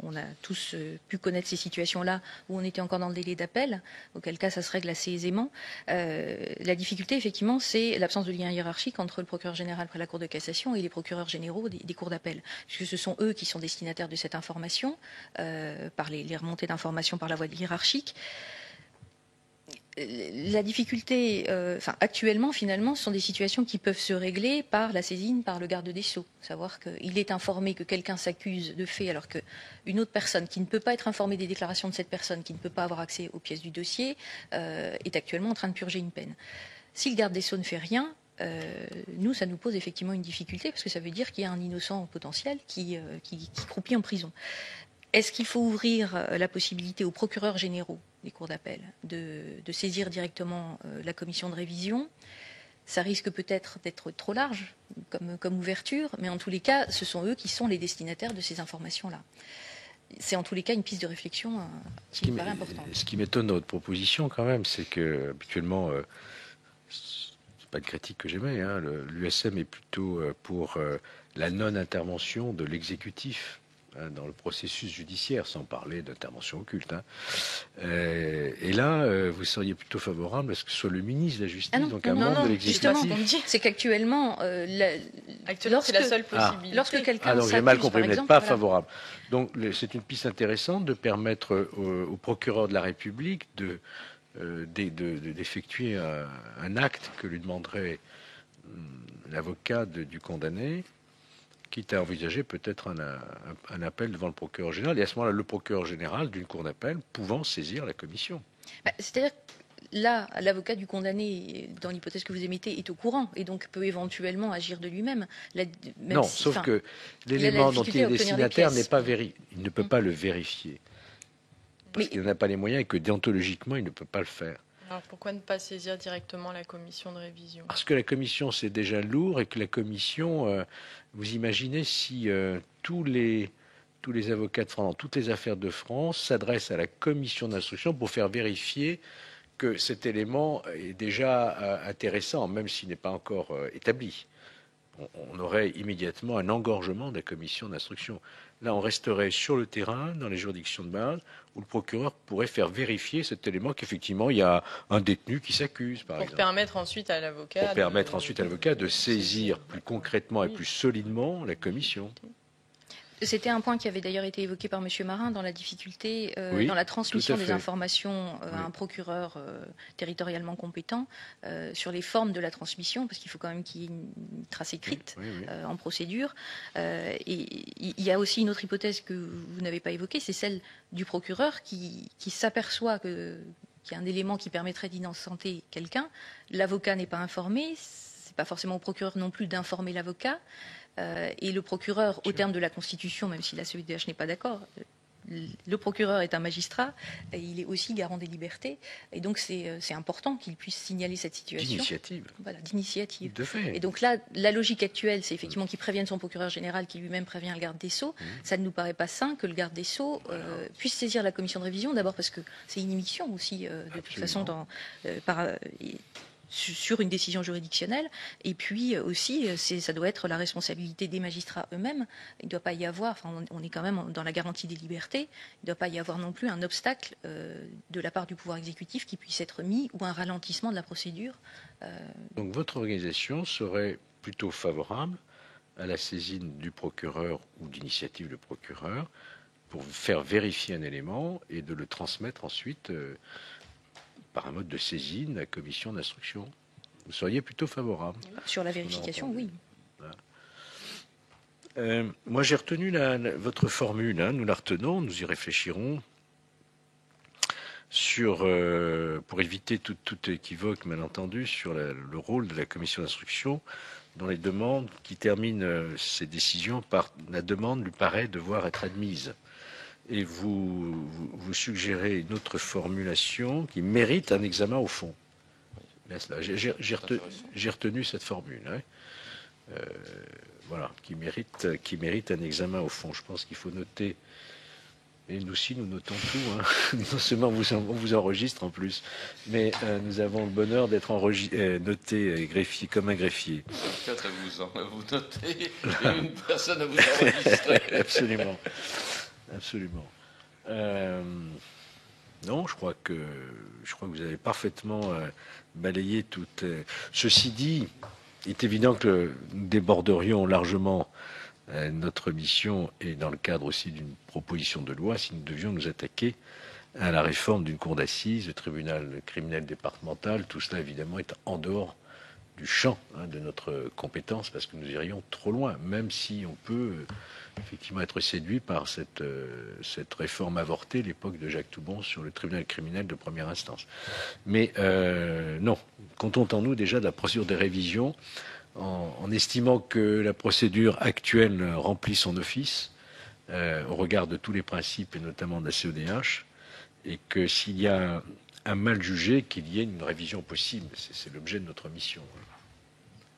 on a tous pu connaître ces situations-là où on était encore dans le délai d'appel, auquel cas ça se règle assez aisément. La difficulté, effectivement, c'est l'absence de lien hiérarchique entre le procureur général près la Cour de cassation et les procureurs généraux des cours d'appel, puisque ce sont eux qui sont destinataires de cette information, par les remontées d'informations par la voie hiérarchique. La difficulté, actuellement, finalement, ce sont des situations qui peuvent se régler par la saisine par le garde des Sceaux. Savoir qu'il est informé que quelqu'un s'accuse de fait, alors qu'une autre personne qui ne peut pas être informée des déclarations de cette personne, qui ne peut pas avoir accès aux pièces du dossier, est actuellement en train de purger une peine. Si le garde des Sceaux ne fait rien, nous, ça nous pose effectivement une difficulté, parce que ça veut dire qu'il y a un innocent potentiel qui croupit en prison. Est-ce qu'il faut ouvrir la possibilité aux procureurs généraux des cours d'appel de saisir directement la commission de révision? Ça risque peut-être d'être trop large comme ouverture, mais en tous les cas, ce sont eux qui sont les destinataires de ces informations-là. C'est en tous les cas une piste de réflexion qui me paraît importante. Ce qui m'étonne dans votre proposition, quand même, c'est que habituellement, c'est pas une critique que j'aimais, hein, l'USM est plutôt pour la non-intervention de l'exécutif dans le processus judiciaire, sans parler d'intervention occulte. Hein. Et là, vous seriez plutôt favorable à ce que ce soit le ministre de la Justice, donc un membre de l'exécutif. Justement, c'est qu'actuellement, c'est la seule possibilité. Lorsque quelqu'un donc j'ai mal compris, vous n'êtes pas favorable. Donc c'est une piste intéressante de permettre au procureur de la République d'effectuer un acte que lui demanderait l'avocat du condamné, quitte à envisager peut-être un appel devant le procureur général, et à ce moment-là, le procureur général d'une cour d'appel pouvant saisir la commission. C'est-à-dire là, l'avocat du condamné, dans l'hypothèse que vous émettez, est au courant, et donc peut éventuellement agir de lui-même. Non, sauf que l'élément dont il est destinataire n'est pas vérifié. Il ne peut pas le vérifier, parce qu'il n'en a pas les moyens, et que déontologiquement, il ne peut pas le faire. Alors pourquoi ne pas saisir directement la commission de révision? Parce que la commission, c'est déjà lourd, et que la commission, vous imaginez si tous les avocats de France, dans toutes les affaires de France, s'adressent à la commission d'instruction pour faire vérifier que cet élément est déjà intéressant, même s'il n'est pas encore établi. On aurait immédiatement un engorgement de la commission d'instruction. Là, on resterait sur le terrain, dans les juridictions de base, où le procureur pourrait faire vérifier cet élément qu'effectivement, il y a un détenu qui s'accuse, par exemple. Pour permettre ensuite à l'avocat de saisir plus concrètement et plus solidement la commission. C'était un point qui avait d'ailleurs été évoqué par M. Marin dans la difficulté dans la transmission des informations à un procureur territorialement compétent sur les formes de la transmission, parce qu'il faut quand même qu'il y ait une trace écrite en procédure. Et il y a aussi une autre hypothèse que vous n'avez pas évoquée, c'est celle du procureur qui s'aperçoit qu'il y a un élément qui permettrait d'innocenter quelqu'un. L'avocat n'est pas informé, c'est pas forcément au procureur non plus d'informer l'avocat. Et le procureur, au terme de la Constitution, même si la CEDH n'est pas d'accord, le procureur est un magistrat, et il est aussi garant des libertés, et donc c'est important qu'il puisse signaler cette situation. D'initiative. Voilà, d'initiative. De fait. Et donc là, la logique actuelle, c'est effectivement qu'il prévienne son procureur général, qui lui-même prévient le garde des Sceaux. Ça ne nous paraît pas sain que le garde des Sceaux puisse saisir la commission de révision, d'abord parce que c'est une émission aussi, de toute façon, sur une décision juridictionnelle, et puis aussi, ça doit être la responsabilité des magistrats eux-mêmes. Il ne doit pas y avoir, on est quand même dans la garantie des libertés, il ne doit pas y avoir non plus un obstacle de la part du pouvoir exécutif qui puisse être mis, ou un ralentissement de la procédure. Donc votre organisation serait plutôt favorable à la saisine du procureur ou d'initiative du procureur pour faire vérifier un élément et de le transmettre ensuite par un mode de saisine à la commission d'instruction. Vous seriez plutôt favorable? Sur la vérification, oui. Moi, j'ai retenu votre formule. Hein, nous la retenons, nous y réfléchirons. Pour éviter tout équivoque, mal entendu, sur le rôle de la commission d'instruction dans les demandes qui terminent ces décisions par la demande lui paraît devoir être admise. Et vous suggérez une autre formulation qui mérite un examen au fond. J'ai retenu cette formule. Hein. Voilà, qui mérite un examen au fond. Je pense qu'il faut noter. Et nous aussi, nous notons tout. Hein. Non seulement on vous enregistre en plus, mais nous avons le bonheur d'être noté greffier, comme un greffier. 4 à vous noter et une personne à vous enregistrer. Absolument. Absolument. Non, je crois que vous avez parfaitement balayé tout. Ceci dit, il est évident que nous déborderions largement notre mission et dans le cadre aussi d'une proposition de loi si nous devions nous attaquer à la réforme d'une cour d'assises, du tribunal criminel départemental. Tout cela, évidemment, est en dehors du champ de notre compétence parce que nous irions trop loin, même si on peut effectivement être séduit par cette réforme avortée, l'époque de Jacques Toubon sur le tribunal criminel de première instance. Mais non, contentons-nous déjà de la procédure des révisions en estimant que la procédure actuelle remplit son office au regard de tous les principes et notamment de la CEDH, et que s'il y a un mal jugé, qu'il y ait une révision possible. C'est l'objet de notre mission.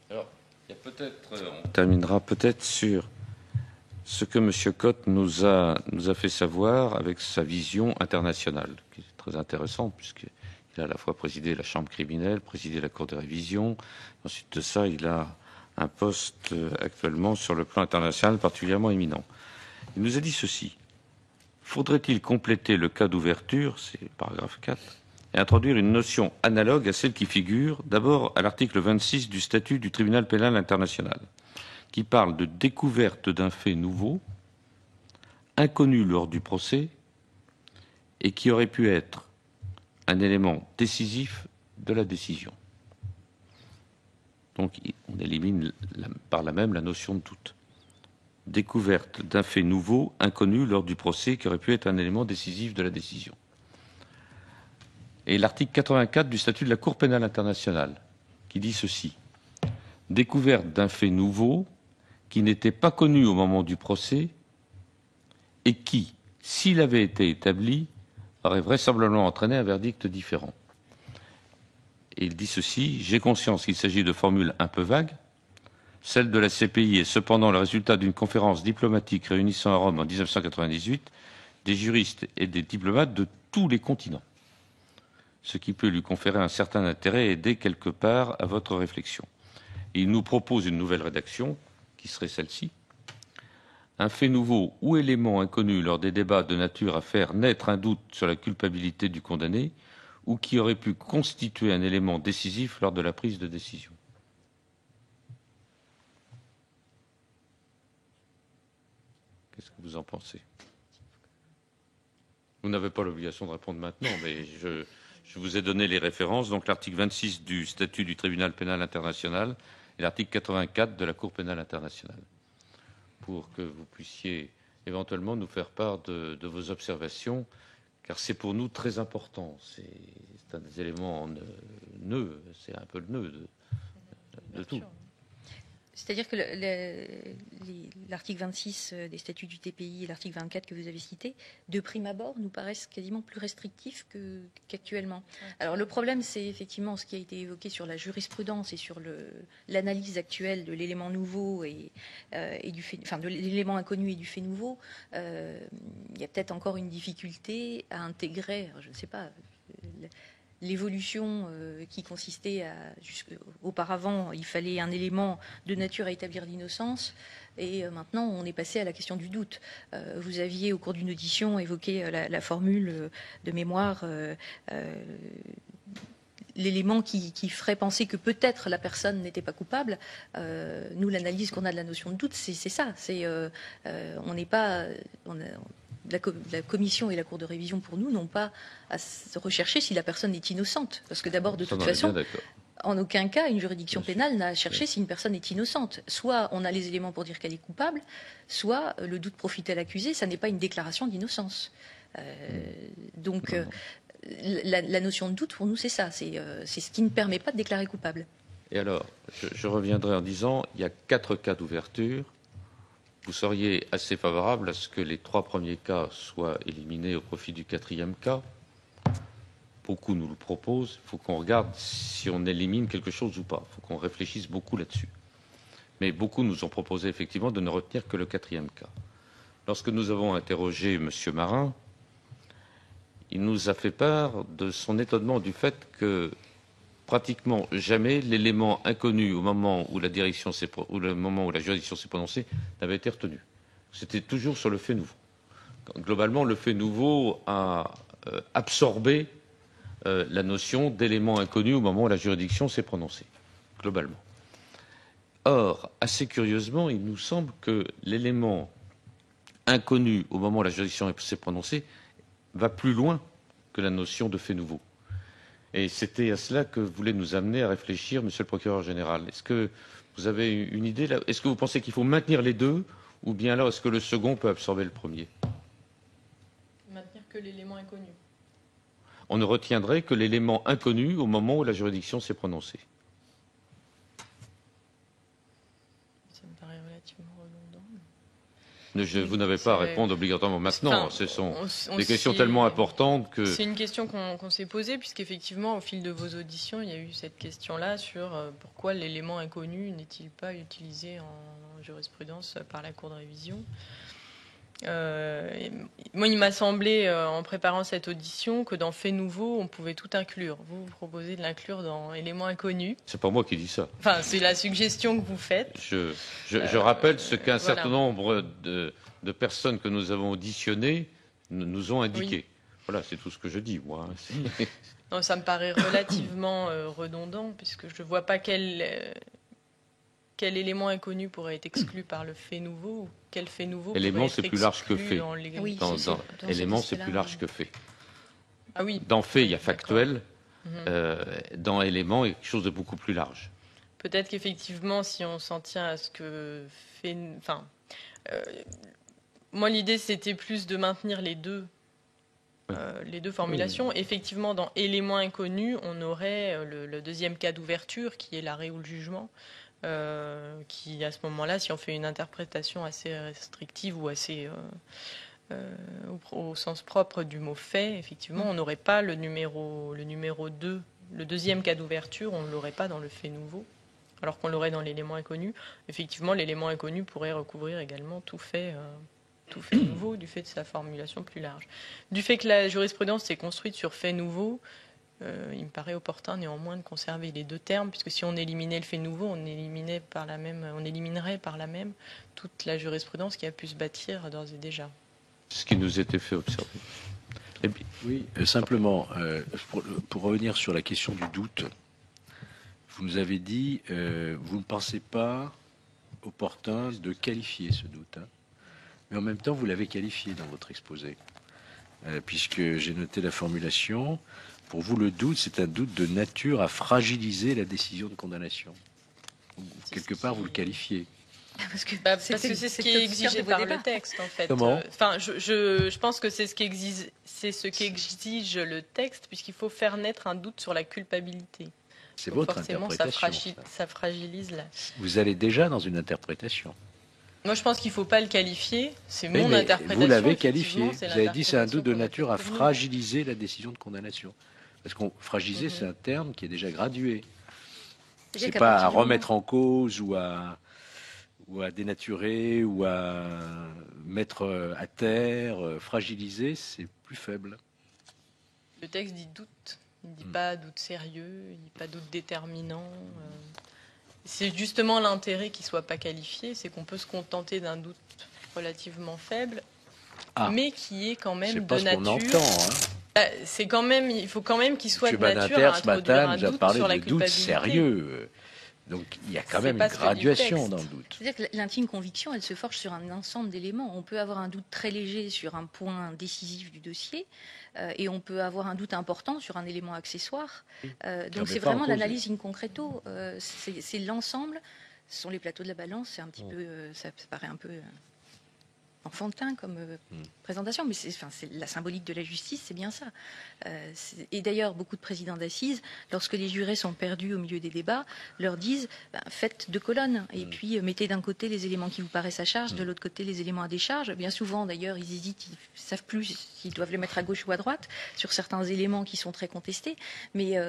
Alors, il y a on terminera peut-être sur ce que M. Cotte nous a fait savoir avec sa vision internationale, qui est très intéressante, puisqu'il a à la fois présidé la Chambre criminelle, présidé la Cour de révision. Ensuite de ça, il a un poste actuellement sur le plan international particulièrement éminent. Il nous a dit ceci. Faudrait-il compléter le cas d'ouverture, c'est le paragraphe 4, et introduire une notion analogue à celle qui figure d'abord à l'article 26 du statut du tribunal pénal international, qui parle de découverte d'un fait nouveau, inconnu lors du procès, et qui aurait pu être un élément décisif de la décision. Donc on élimine par là même la notion de doute. Découverte d'un fait nouveau, inconnu lors du procès, qui aurait pu être un élément décisif de la décision. Et l'article 84 du statut de la Cour pénale internationale, qui dit ceci. Découverte d'un fait nouveau, qui n'était pas connu au moment du procès, et qui, s'il avait été établi, aurait vraisemblablement entraîné un verdict différent. Et il dit ceci, j'ai conscience qu'il s'agit de formules un peu vagues. Celle de la CPI est cependant le résultat d'une conférence diplomatique réunissant à Rome en 1998 des juristes et des diplomates de tous les continents, ce qui peut lui conférer un certain intérêt et aider quelque part à votre réflexion. Et il nous propose une nouvelle rédaction, qui serait celle-ci. Un fait nouveau ou élément inconnu lors des débats de nature à faire naître un doute sur la culpabilité du condamné ou qui aurait pu constituer un élément décisif lors de la prise de décision. Qu'est-ce que vous en pensez? Vous n'avez pas l'obligation de répondre maintenant, mais je vous ai donné les références. Donc l'article 26 du statut du tribunal pénal international et l'article 84 de la Cour pénale internationale, pour que vous puissiez éventuellement nous faire part de vos observations, car c'est pour nous très important. C'est un des éléments nœud, c'est un peu le nœud de tout. C'est-à-dire que l'article 26 des statuts du TPI et l'article 24 que vous avez cité, de prime abord, nous paraissent quasiment plus restrictifs qu'actuellement. Alors le problème, c'est effectivement ce qui a été évoqué sur la jurisprudence et sur l'analyse actuelle de l'élément nouveau et du fait, enfin de l'élément inconnu et du fait nouveau. Il y a peut-être encore une difficulté à intégrer, je ne sais pas, l'évolution qui consistait à... Auparavant, il fallait un élément de nature à établir l'innocence, et maintenant, on est passé à la question du doute. Vous aviez, au cours d'une audition, évoqué la formule de mémoire l'élément qui ferait penser que peut-être la personne n'était pas coupable. Nous, l'analyse qu'on a de la notion de doute, c'est ça. On n'est pas... La commission et la Cour de révision, pour nous, n'ont pas à se rechercher si la personne est innocente. Parce que d'abord, de toute façon, en aucun cas, une juridiction pénale n'a à chercher si une personne est innocente. Soit on a les éléments pour dire qu'elle est coupable, soit le doute profite à l'accusé, ça n'est pas une déclaration d'innocence. Donc, la notion de doute, pour nous, c'est ça. C'est ce qui ne permet pas de déclarer coupable. Et alors, je reviendrai en disant, il y a 4 cas d'ouverture. Vous seriez assez favorable à ce que les 3 premiers cas soient éliminés au profit du 4e cas. Beaucoup nous le proposent. Il faut qu'on regarde si on élimine quelque chose ou pas. Il faut qu'on réfléchisse beaucoup là-dessus. Mais beaucoup nous ont proposé effectivement de ne retenir que le 4e cas. Lorsque nous avons interrogé M. Marin, il nous a fait part de son étonnement du fait que pratiquement jamais l'élément inconnu au moment où le moment où la juridiction s'est prononcée n'avait été retenu. C'était toujours sur le fait nouveau. Globalement, le fait nouveau a absorbé la notion d'élément inconnu au moment où la juridiction s'est prononcée, globalement. Or, assez curieusement, il nous semble que l'élément inconnu au moment où la juridiction s'est prononcée va plus loin que la notion de fait nouveau. Et c'était à cela que voulait nous amener à réfléchir Monsieur le procureur général. Est-ce que vous avez une idée là? Est-ce que vous pensez qu'il faut maintenir les deux, ou bien alors est-ce que le second peut absorber le premier? Maintenir que l'élément inconnu. On ne retiendrait que l'élément inconnu au moment où la juridiction s'est prononcée. Ça me paraît relativement redondant. Vous n'avez pas à répondre obligatoirement maintenant. Ce sont des questions tellement importantes que... C'est une question qu'on s'est posée, puisqu'effectivement, au fil de vos auditions, il y a eu cette question-là sur pourquoi l'élément inconnu n'est-il pas utilisé en jurisprudence par la Cour de révision. Moi, il m'a semblé, en préparant cette audition, que dans fait nouveau, on pouvait tout inclure. Vous proposez de l'inclure dans éléments inconnus. C'est pas moi qui dis ça. Enfin, c'est la suggestion que vous faites. Je rappelle ce qu'un certain nombre de personnes que nous avons auditionnées nous ont indiqué. Oui. Voilà, c'est tout ce que je dis, moi. Non, ça me paraît relativement redondant, puisque je ne vois pas quel élément inconnu pourrait être exclu par le fait nouveau, ou quel fait nouveau élément, pourrait être c'est plus large que fait. Oui, élément, c'est plus large que fait. Ah oui. Dans fait, il y a factuel. Dans élément, il y a quelque chose de beaucoup plus large. Peut-être qu'effectivement, si on s'en tient à ce que fait... Enfin, moi, l'idée, c'était plus de maintenir les deux formulations. Oui. Effectivement, dans élément inconnu, on aurait le deuxième cas d'ouverture, qui est l'arrêt ou le jugement, qui, à ce moment-là, si on fait une interprétation assez restrictive ou assez au sens propre du mot fait, effectivement, on n'aurait pas le numéro 2, le deuxième cas d'ouverture, on ne l'aurait pas dans le fait nouveau, alors qu'on l'aurait dans l'élément inconnu. Effectivement, l'élément inconnu pourrait recouvrir également tout fait nouveau, du fait de sa formulation plus large. Du fait que la jurisprudence s'est construite sur fait nouveau, il me paraît opportun néanmoins de conserver les deux termes, puisque si on éliminait le fait nouveau, on éliminerait par la même toute la jurisprudence qui a pu se bâtir d'ores et déjà. Ce qui nous était fait observer. Et puis, oui, simplement, pour revenir sur la question du doute, vous nous avez dit, vous ne pensez pas opportun de qualifier ce doute, hein, mais en même temps, vous l'avez qualifié dans votre exposé, puisque j'ai noté la formulation. Pour vous, le doute, c'est un doute de nature à fragiliser la décision de condamnation. Quelque part, vous le qualifiez. Parce que c'est ce qui est exigé par le texte, en fait. Comment ? Je pense que c'est ce qu'exige le texte, puisqu'il faut faire naître un doute sur la culpabilité. C'est votre interprétation. Ça fragilise la... Vous allez déjà dans une interprétation. Moi, je pense qu'il ne faut pas le qualifier. C'est mon interprétation. Vous l'avez qualifié. Vous avez dit c'est un doute de nature à fragiliser la décision de condamnation. Parce qu'on fragiliser, c'est un terme qui est déjà gradué. C'est pas à remettre en cause ou à dénaturer ou à mettre à terre. Fragiliser, c'est plus faible. Le texte dit doute. Il ne dit pas doute sérieux, il ne dit pas doute déterminant. C'est justement l'intérêt qu'il ne soit pas qualifié, c'est qu'on peut se contenter d'un doute relativement faible, mais qui est quand même de nature... C'est pas ce qu'on entend, hein. C'est quand même, il faut quand même qu'il soit M. de nature Badinter, à ce introduire matin, un nous a doute parlé sur la de doute culpabilité. sérieux. Donc il y a quand C'est même une pas ce que dit le graduation texte. dans le doute. C'est-à-dire que l'intime conviction, elle se forge sur un ensemble d'éléments. On peut avoir un doute très léger sur un point décisif du dossier, et on peut avoir un doute important sur un élément accessoire. Donc c'est vraiment l'analyse in concreto. C'est l'ensemble. Ce sont les plateaux de la balance. C'est un petit peu, ça paraît un peu enfantin comme présentation, mais c'est la symbolique de la justice, c'est bien ça. Et d'ailleurs, beaucoup de présidents d'assises, lorsque les jurés sont perdus au milieu des débats, leur disent faites 2 colonnes, et puis mettez d'un côté les éléments qui vous paraissent à charge, de l'autre côté les éléments à décharge. Bien souvent, d'ailleurs, ils hésitent, ils ne savent plus s'ils doivent les mettre à gauche ou à droite, sur certains éléments qui sont très contestés, mais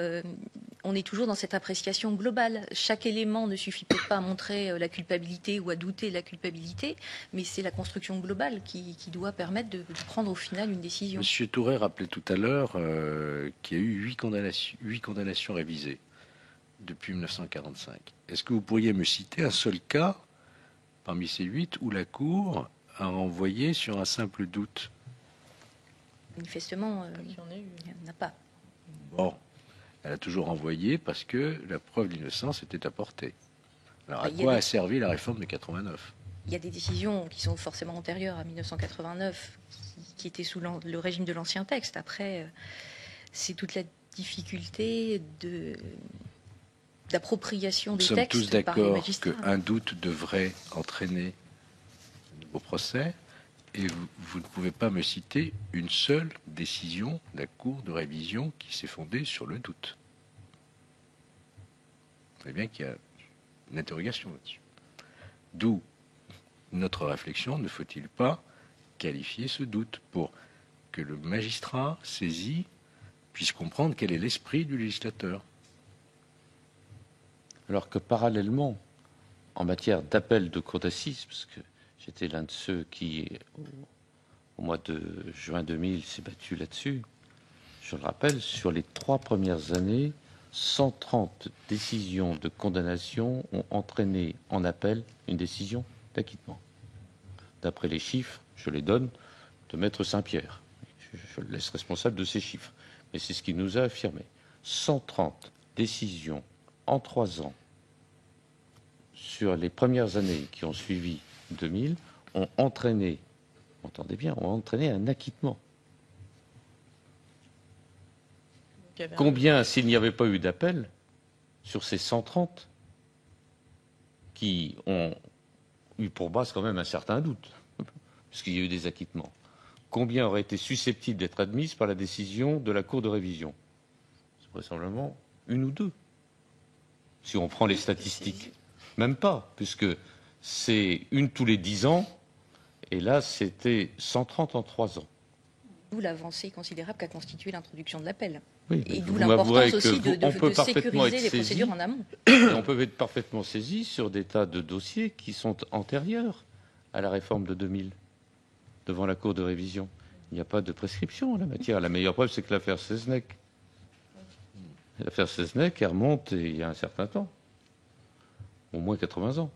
on est toujours dans cette appréciation globale. Chaque élément ne suffit peut-être pas à montrer la culpabilité ou à douter de la culpabilité, mais c'est la construction globale qui doit permettre de prendre au final une décision. Monsieur Touré rappelait tout à l'heure qu'il y a eu 8 condamnations révisées depuis 1945. Est-ce que vous pourriez me citer un seul cas parmi ces 8 où la Cour a renvoyé sur un simple doute? Manifestement, Il y en a eu. il n'y en a pas. Bon, elle a toujours renvoyé parce que la preuve d'innocence était apportée. Alors à quoi a servi la réforme de 89? Il y a des décisions qui sont forcément antérieures à 1989, qui étaient sous le régime de l'ancien texte. Après, c'est toute la difficulté d'appropriation des textes Nous sommes tous par les d'accord magistrats. qu'un doute devrait entraîner un nouveau procès, et vous ne pouvez pas me citer une seule décision de la Cour de révision qui s'est fondée sur le doute. Vous savez bien qu'il y a une interrogation là-dessus. D'où notre réflexion, ne faut-il pas qualifier ce doute pour que le magistrat saisi puisse comprendre quel est l'esprit du législateur? Alors que parallèlement, en matière d'appel de cour d'assises, parce que j'étais l'un de ceux qui, au mois de juin 2000, s'est battu là-dessus, je le rappelle, sur les 3 premières années, 130 décisions de condamnation ont entraîné en appel une décision d'acquittement. D'après les chiffres, je les donne, de Maître Saint-Pierre. Je le laisse responsable de ces chiffres. Mais c'est ce qu'il nous a affirmé. 130 décisions en 3 ans sur les premières années qui ont suivi 2000 ont entraîné, entendez bien, ont entraîné un acquittement. Combien, s'il n'y avait pas eu d'appel, sur ces 130 qui ont eu pour base quand même un certain doute, puisqu'il y a eu des acquittements, combien auraient été susceptibles d'être admises par la décision de la Cour de révision? C'est vraisemblablement 1 ou 2, si on prend les statistiques. Même pas, puisque c'est 1 tous les 10 ans, et là c'était 130 en 3 ans. D'où l'avancée considérable qu'a constitué l'introduction de l'appel. Oui, et d'où vous m'avouerez l'importance aussi de sécuriser les procédures en amont. On peut être parfaitement saisi sur des tas de dossiers qui sont antérieurs à la réforme de 2000, devant la Cour de révision. Il n'y a pas de prescription en la matière. La meilleure preuve, c'est que l'affaire Seznec. L'affaire Seznec, elle remonte il y a un certain temps, au moins 80 ans.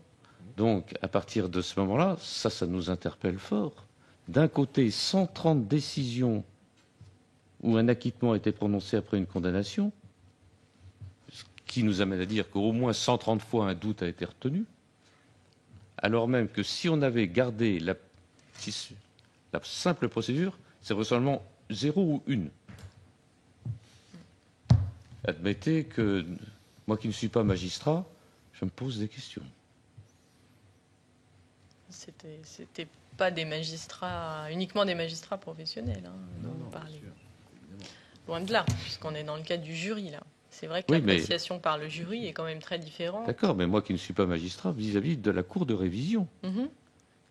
Donc, à partir de ce moment-là, ça nous interpelle fort. D'un côté, 130 décisions où un acquittement a été prononcé après une condamnation, ce qui nous amène à dire qu'au moins 130 fois un doute a été retenu, alors même que si on avait gardé la simple procédure, c'est seulement 0 ou 1. Admettez que, moi qui ne suis pas magistrat, je me pose des questions. C'était pas des magistrats, uniquement des magistrats professionnels, dont vous parlez. Loin de là, puisqu'on est dans le cadre du jury, là. C'est vrai que l'appréciation par le jury est quand même très différente. D'accord, mais moi qui ne suis pas magistrat, vis-à-vis de la Cour de révision,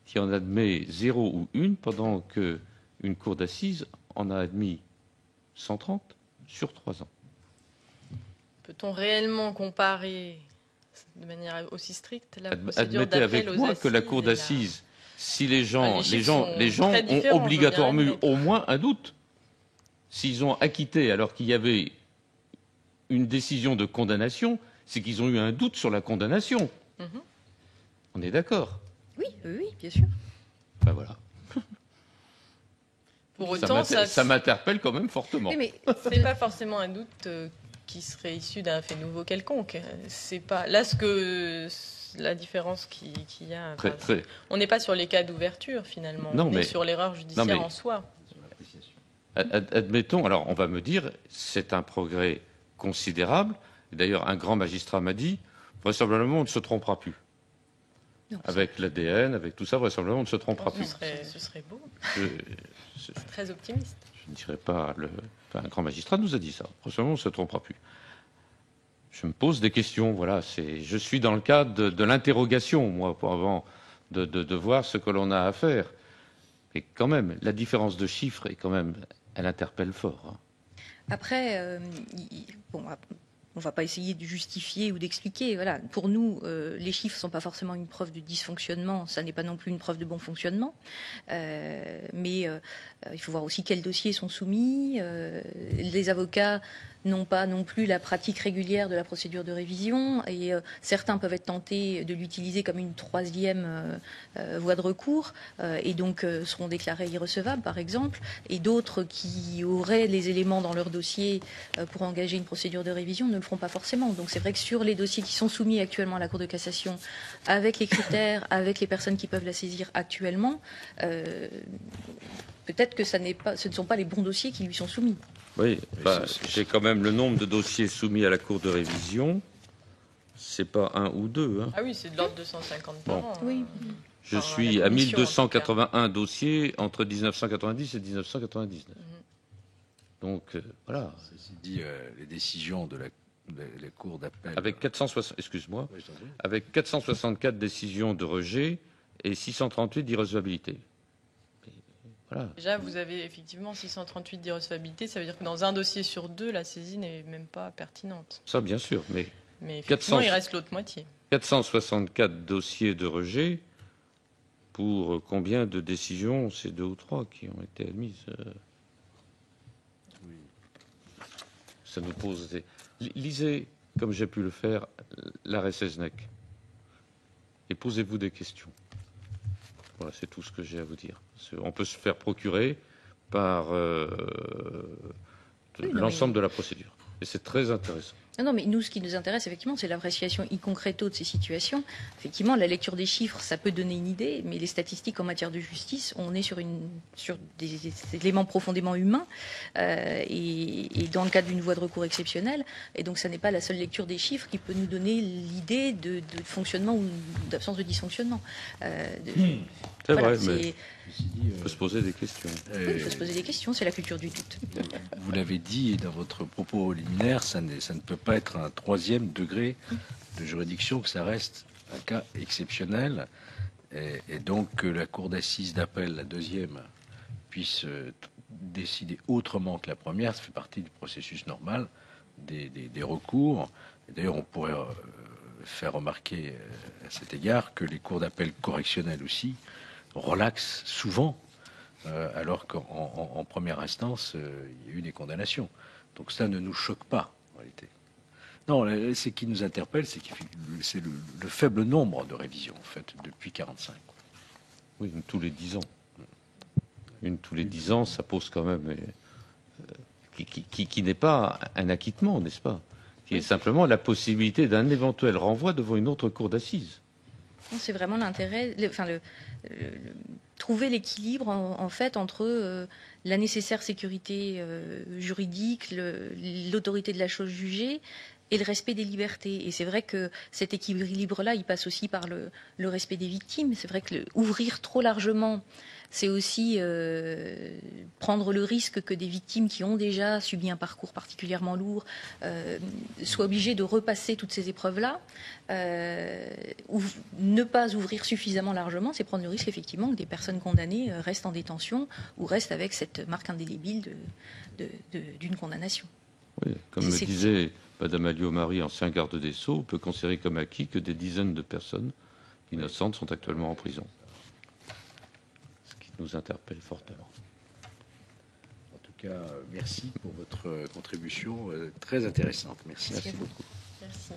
qui en admet 0 ou 1, pendant qu'une cour d'assises en a admis 130 sur 3 ans. Peut-on réellement comparer de manière aussi stricte la procédure d'appel aux assises? Admettez avec moi que la cour d'assises, si les gens ont obligatoirement eu au moins un doute, s'ils ont acquitté alors qu'il y avait une décision de condamnation, c'est qu'ils ont eu un doute sur la condamnation. On est d'accord? Oui, bien sûr. Ben voilà. Pour autant, ça m'interpelle quand même fortement. Oui, mais c'est pas forcément un doute qui serait issu d'un fait nouveau quelconque. C'est pas là la différence qu'il y a. On n'est pas sur les cas d'ouverture finalement. On est sur l'erreur judiciaire en soi. Admettons, alors on va me dire, c'est un progrès considérable. D'ailleurs, un grand magistrat m'a dit, vraisemblablement, on ne se trompera plus. Non, avec l'ADN, avec tout ça, vraisemblablement, on ne se trompera plus. Ce serait beau. C'est très optimiste. Je ne dirais pas... un grand magistrat nous a dit ça. Vraisemblablement, on ne se trompera plus. Je me pose des questions, voilà. Je suis dans le cadre de l'interrogation, moi, avant de voir ce que l'on a à faire. Et quand même, la différence de chiffres, est quand même, elle interpelle fort. Hein. Après, on ne va pas essayer de justifier ou d'expliquer. Voilà. Pour nous, les chiffres ne sont pas forcément une preuve de dysfonctionnement, ça n'est pas non plus une preuve de bon fonctionnement. Mais il faut voir aussi quels dossiers sont soumis. Les avocats n'ont pas non plus la pratique régulière de la procédure de révision et certains peuvent être tentés de l'utiliser comme une troisième voie de recours et donc seront déclarés irrecevables par exemple, et d'autres qui auraient les éléments dans leur dossier pour engager une procédure de révision ne le feront pas forcément. Donc c'est vrai que sur les dossiers qui sont soumis actuellement à la Cour de cassation, avec les critères, avec les personnes qui peuvent la saisir actuellement, peut-être que ce ne sont pas les bons dossiers qui lui sont soumis. Oui, j'ai quand même le nombre de dossiers soumis à la Cour de révision. C'est pas un ou deux. Hein. Ah oui, c'est de l'ordre de 150 par an. Oui. Je suis à 1281 dossiers entre 1990 et 1999. Donc, voilà. Ceci dit, les décisions de la Cour d'appel... Avec 464 décisions de rejet et 638 d'irrecevabilité. Voilà. Déjà, vous avez effectivement 638 d'irrecevabilité. Ça veut dire que dans un dossier sur deux, la saisie n'est même pas pertinente. Ça, bien sûr. Mais effectivement, il reste l'autre moitié. 464 dossiers de rejet pour combien de décisions? C'est 2 ou 3 qui ont été admises. Oui. Ça nous pose des... Lisez, comme j'ai pu le faire, l'arrêt Seznec. Et posez-vous des questions. Voilà, c'est tout ce que j'ai à vous dire. On peut se faire procurer par l'ensemble de la procédure. Et c'est très intéressant. Non, mais nous, ce qui nous intéresse, effectivement, c'est l'appréciation in concreto de ces situations. Effectivement, la lecture des chiffres, ça peut donner une idée, mais les statistiques en matière de justice, on est sur des éléments profondément humains et dans le cadre d'une voie de recours exceptionnelle. Et donc, ça n'est pas la seule lecture des chiffres qui peut nous donner l'idée de fonctionnement ou d'absence de dysfonctionnement. C'est vrai, mais il faut se poser des questions. Oui, il faut se poser des questions, c'est la culture du doute. Vous l'avez dit dans votre propos liminaire, ça ne peut pas être un troisième degré de juridiction, que ça reste un cas exceptionnel. Et donc que la Cour d'assises d'appel, la deuxième, puisse décider autrement que la première, ça fait partie du processus normal des recours. D'ailleurs, on pourrait faire remarquer à cet égard que les cours d'appel correctionnels aussi relaxent souvent, alors qu'en première instance, il y a eu des condamnations. Donc ça ne nous choque pas, en réalité. Non, ce qui nous interpelle, c'est le faible nombre de révisions, en fait, depuis 1945. Oui, une tous les 10 ans. Une tous les 10 ans, ça pose quand même... qui n'est pas un acquittement, n'est-ce pas? Qui est simplement la possibilité d'un éventuel renvoi devant une autre cour d'assises. C'est vraiment l'intérêt... trouver l'équilibre en fait entre la nécessaire sécurité juridique, l'autorité de la chose jugée et le respect des libertés. Et c'est vrai que cet équilibre-là, il passe aussi par le respect des victimes. C'est vrai que ouvrir trop largement, c'est aussi prendre le risque que des victimes qui ont déjà subi un parcours particulièrement lourd soient obligées de repasser toutes ces épreuves-là. Ou ne pas ouvrir suffisamment largement, c'est prendre le risque effectivement que des personnes condamnées restent en détention ou restent avec cette marque indélébile d'une condamnation. Oui, comme me disait Madame Alliot-Marie, ancien garde des Sceaux, on peut considérer comme acquis que des dizaines de personnes innocentes sont actuellement en prison. Ce qui nous interpelle fortement. En tout cas, merci pour votre contribution très intéressante. Merci beaucoup. Merci.